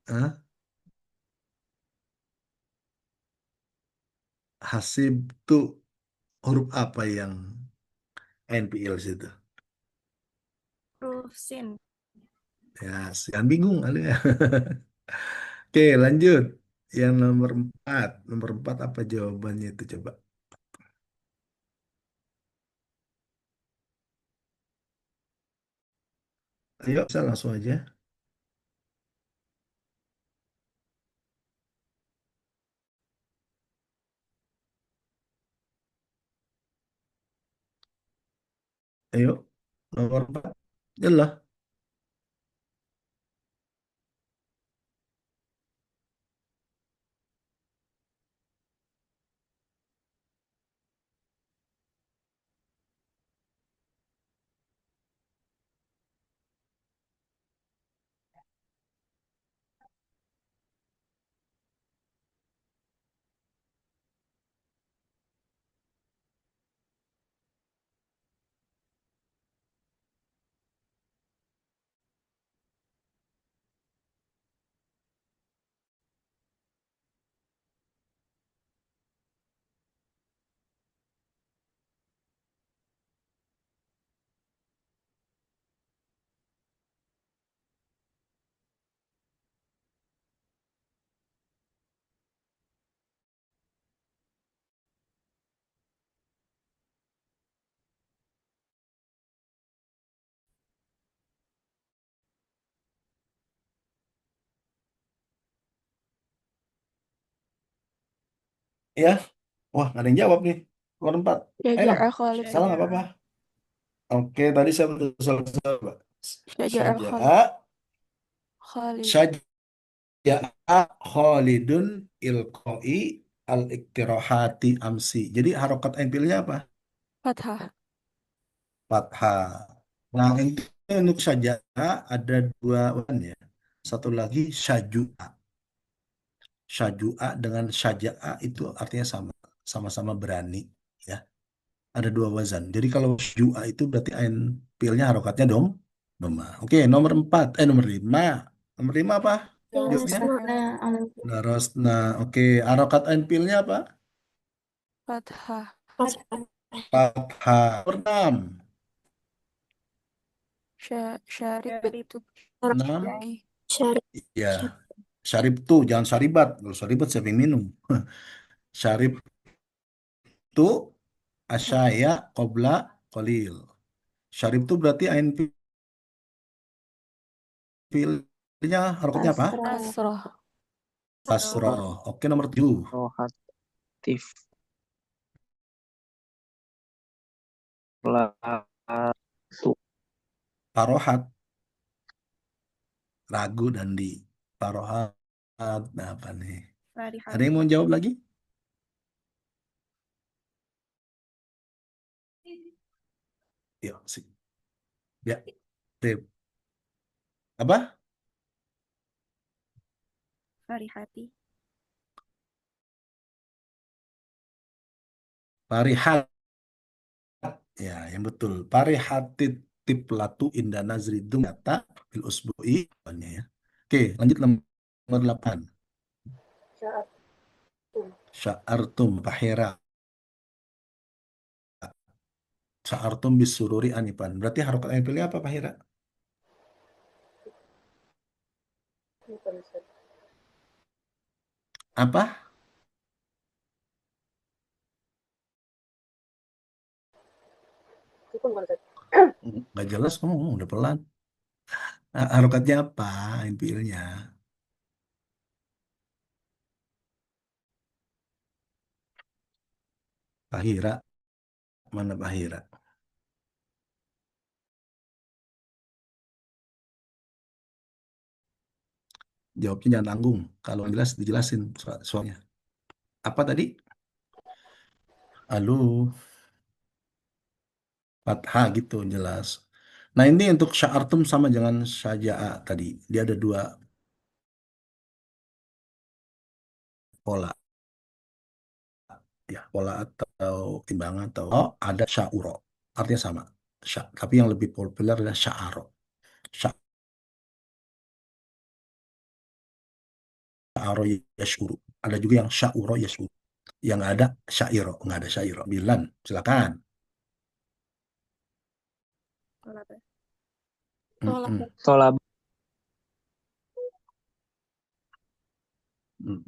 Hah? Hasib tuh huruf apa yang NPL situ? Huruf sin. Ya, jangan bingung ada ya. Oke, lanjut. Yang nomor 4. Nomor 4 apa jawabannya itu coba? Ayo, saya langsung aja. Ayo, nomor 4. Yalah. Ya. Wah, nggak ada yang jawab nih. Nomor 4. Ayo Jajar dong. Khalid. Salah nggak apa-apa. Oke, tadi saya betul salah. Jajar Saja. Khalid. Khalid. Syaja'a Khalidun ilqai al-iktirahati amsi. Jadi harokat ampilnya apa? Fathah. Fathah. Nah, itu untuk syaja'a ada dua wazan ya. Satu lagi syaju'a. Syaju'a dengan syaja'a itu artinya sama. Sama-sama berani. Ya. Ada dua wazan. Jadi kalau syaju'a itu berarti ain pilnya harokatnya dong. Doma. Oke, nomor 5. Nomor 5 apa? Jawabnya? Darasna ala Darosna. Oke, harokat ain pilnya apa? Fathah. Fathah. Nomor 6. Syarib itu 6. Jai. syarif Ya. Syarib tuh, jangan syaribat. Kalau syaribat siapa yang minum? Syarib tuh asyaya qobla qalil. Syarib tuh berarti ain pilnya harokatnya apa? kasrah Asroh. Kasroh. Oke, nomor 7. Rohatif. Latu. Parohat. Ragu dan di parohat. Nah, apa nih? Ada yang mau jawab lagi? Yuk, sih. Ya, sip. Apa? Farihati. Parihat. Ya, yang betul. Parihatit tiplatu inda nazri dumata bil usbu'i. Ya. Oke, lanjut nomor 8. Sya'artum pahira. Sya'artum bisururi anifan. Berarti harokat yang pilih apa pahira? Apa? Nggak jelas kamu udah pelan. Harokatnya apa? Impilnya. Pahira. Mana Pahira? Jawabnya jangan tanggung. Kalau jelas dijelasin soalnya. Apa tadi? Halo. Fathah gitu jelas. Nah ini untuk sya'artum sama jangan syaja'a tadi. Dia ada dua pola. Ya, pola atau timbangan atau ada sya'uro. Artinya sama. Tapi yang lebih populer adalah sya'aro. Sya'aro yashuru. Ada juga yang sya'uro yashuru. Yang ada syairo. Nggak ada syairo. Bilan, silakan. Mm-mm. Tolab.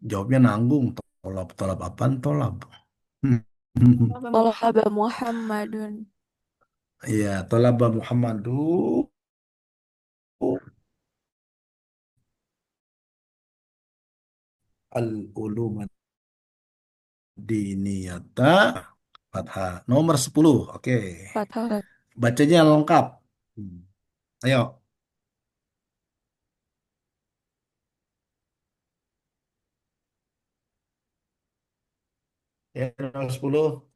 Jawabnya nanggung. Tolab, tolab apaan? Tolab. Tolaba Muhammadun. Iya, tolaba Muhammadu al-ulum diniyata fathah. Nomor 10. Oke. Fathah. Bacanya yang lengkap. Hmm. Ayo. Ya, nomor 10.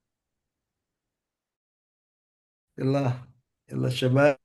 Ilah. Ilah syabab.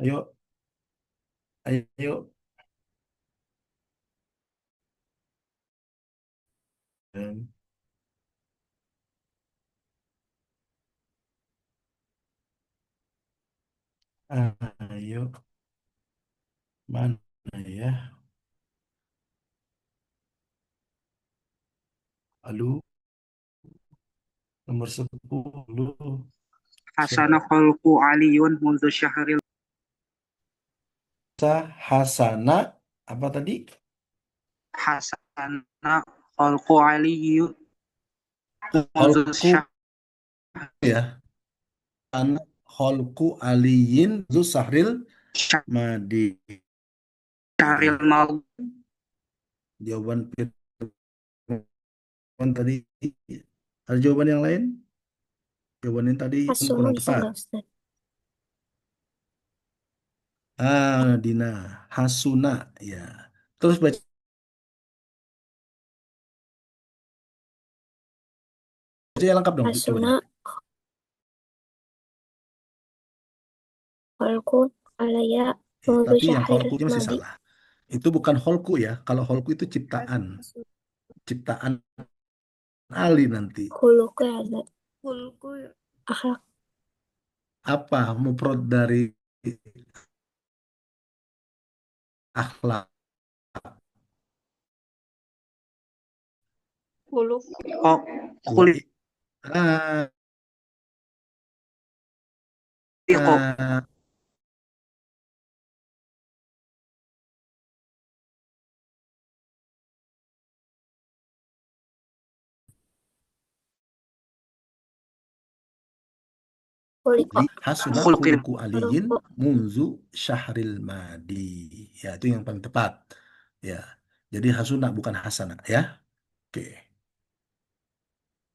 Ayo. Ayo. Ayo. Mana ya? Lalu nomor 10 Hasana siapa? khalqu aliyun mundu syahril. Hasana apa tadi? Hasana khalqu aliyun mundu Holku ya. Anak holku aliyin zu sahril madi. syahril maud. Jawaban Firman tadi. Ada jawaban yang lain? Jawaban yang tadi Hasuna kurang bisa tepat. nggak Ustaz? Dina hasuna ya. Terus baca yang lengkap dong Hasuna jawabannya. khalqu alaya mundu Tapi yang syahril holkunya masih madi. salah. Itu bukan holku ya. Kalau holku itu ciptaan. Ciptaan Ali nanti. Khuluqu ada Kulku akhlak Apa mufrad dari akhlak? kuluk Oh, Wa khuliqo. ah, ah, khuliqa hasuna Khulqil. khuluqu aliyin munzu syahril madi. Ya, itu yang paling tepat. Ya. Jadi hasuna bukan hasana ya. Oke.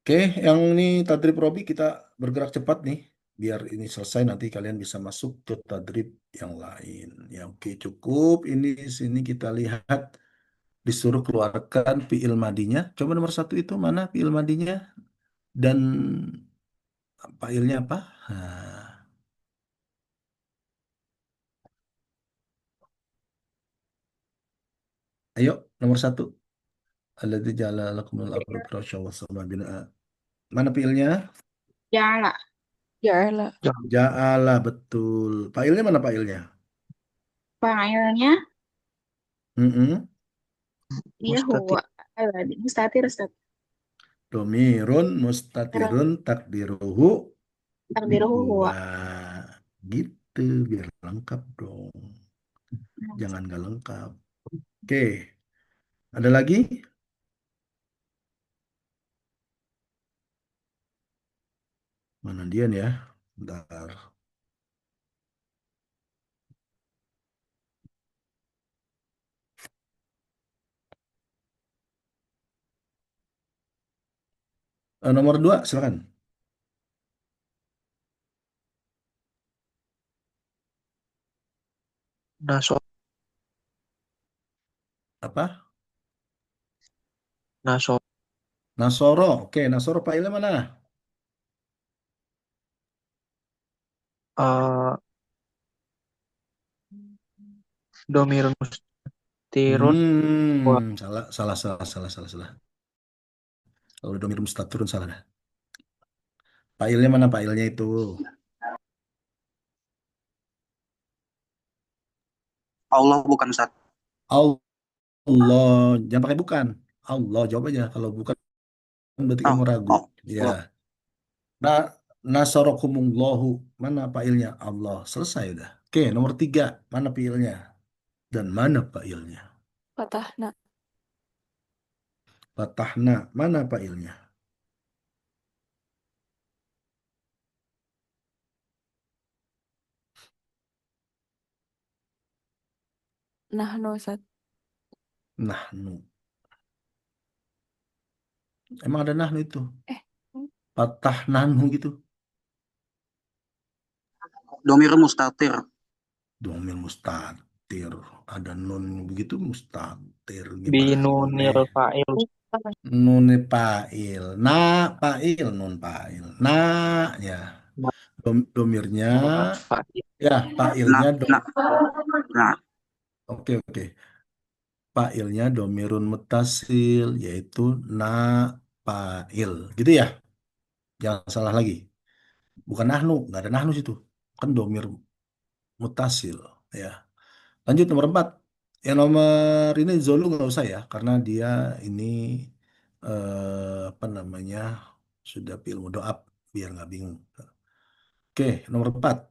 Oke, yang ini tadrib Robi kita bergerak cepat nih biar ini selesai nanti kalian bisa masuk ke tadrib yang lain. Ya, oke cukup. Ini sini kita lihat disuruh keluarkan fiil madinya. Coba nomor 1 itu mana fiil madinya dan failnya apa? Nah, ayo nomor 1. Alladzi ja'ala lakumul arda firasyan was samaa binaa. Mana fiilnya? Jala. Ja'ala Ja'ala betul. Failnya mana failnya? Fa'ilnya Mm-mm. iya Mustatir. huwa. Mustatir, Ustaz. Domirun mustatirun takdiruhu Takdiruhu huwa. huwa. Gitu biar lengkap dong. Jangan nggak lengkap. Oke, ada lagi? Mana dia nih ya? Bentar. Nomor 2, silakan. Naso. Apa? Naso. Nasoro. Oke, Nasoro failnya mana? eh Domirun mustirun wa Salah, salah, salah, salah, salah, salah. Kalau domir mustatirun salah dah. Failnya mana failnya itu? Allah bukan Ustaz. Allah, jangan pakai bukan. Allah jawab aja. Kalau bukan berarti Oh, kamu ragu. oh, Ya. Allah. Nah, nasarakumullahu. Mana failnya? Allah. Selesai udah. Oke, nomor 3. Mana failnya? Dan mana failnya? Fatahna Fatahna. Mana failnya? Nahnu Ustaz. Nahnu. Emang ada nahnu itu? Eh, Fatahnanhu gitu. Domir mustatir. Domir mustatir. Ada nun begitu mustatir. binunil Gimana? fa'il. Nun fa'il. Na fa'il. Nun fa'il. Na ya. Domirnya. Fa'il. Ya, Nah, fa'ilnya. nah, nah. Oke, oke. Fa'ilnya domirun mutasil. Yaitu na fa'il. Gitu ya. Jangan salah lagi. Bukan nahnu. Nggak ada nahnu situ. Kan domir mutasil. Ya. Lanjut nomor 4. Yang nomor ini Zolu nggak usah ya, karena dia ini apa namanya, sudah fi'il mudha'af biar nggak bingung. Oke, nomor 4.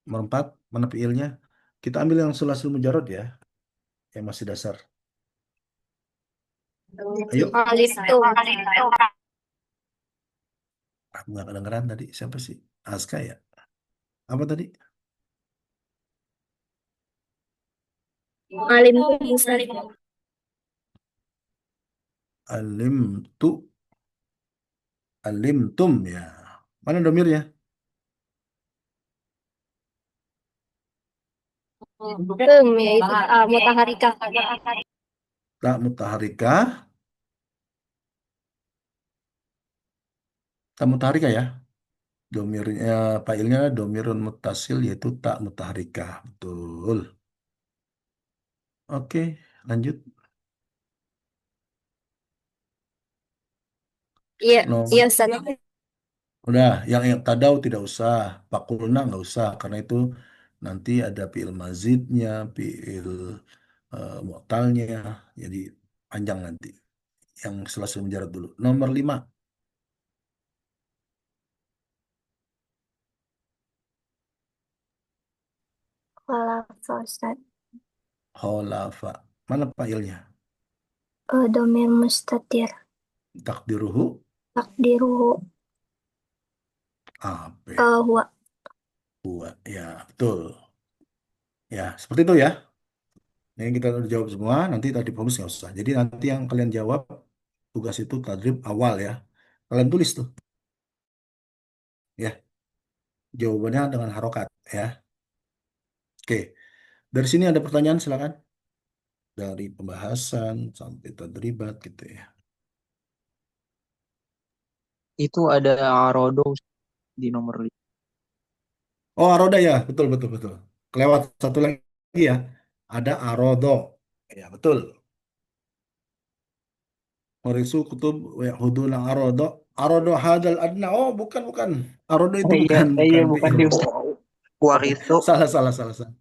Nomor 4, mana fi'ilnya? Kita ambil yang sulasul mujarrad ya, yang masih dasar. Ayo. Qalistum. Aku nggak kedengeran tadi. Siapa sih? Aska ya? Apa tadi? Alimtum Ustaz. Alim tu, alim tum ya. Mana domirnya? Tum yaitu mutaharikah. Tak mutaharikah. Tak mutaharikah ya. Domirnya, fa'ilnya domirun muttasil yaitu tak mutaharikah. Betul. Oke, lanjut. Iya, No. iya Ustaz. Udah, yang tadau tidak usah, pakulna nggak usah, karena itu nanti ada fi'il mazidnya, fi'il mu'talnya, jadi panjang nanti. Yang selesai menjarat dulu. Nomor 5, Khalafa Ustaz. kholafa. Mana fa'ilnya? Domir mustatir. Takdiruhu Takdiruhu apa? huwa. Huwa. Ya, betul. Ya, seperti itu ya. Ini kita udah jawab semua, nanti tadi fokus nggak usah. Jadi nanti yang kalian jawab, tugas itu tadrib awal ya. Kalian tulis tuh, ya. Jawabannya dengan harokat ya. Oke, dari sini ada pertanyaan silakan. Dari pembahasan sampai tadribat gitu ya. Itu ada arodo di nomor 5. Oh, aroda ya, betul betul betul. Kelewat satu lagi ya. Ada arodo. Ya, betul. Warisu kutub wa huduna arodo. Arodo hadal adna. Oh, bukan bukan. Arodo itu Iya, bukan iya bukan bukan fi'il. di Ustaz. Warisu Salah salah salah salah.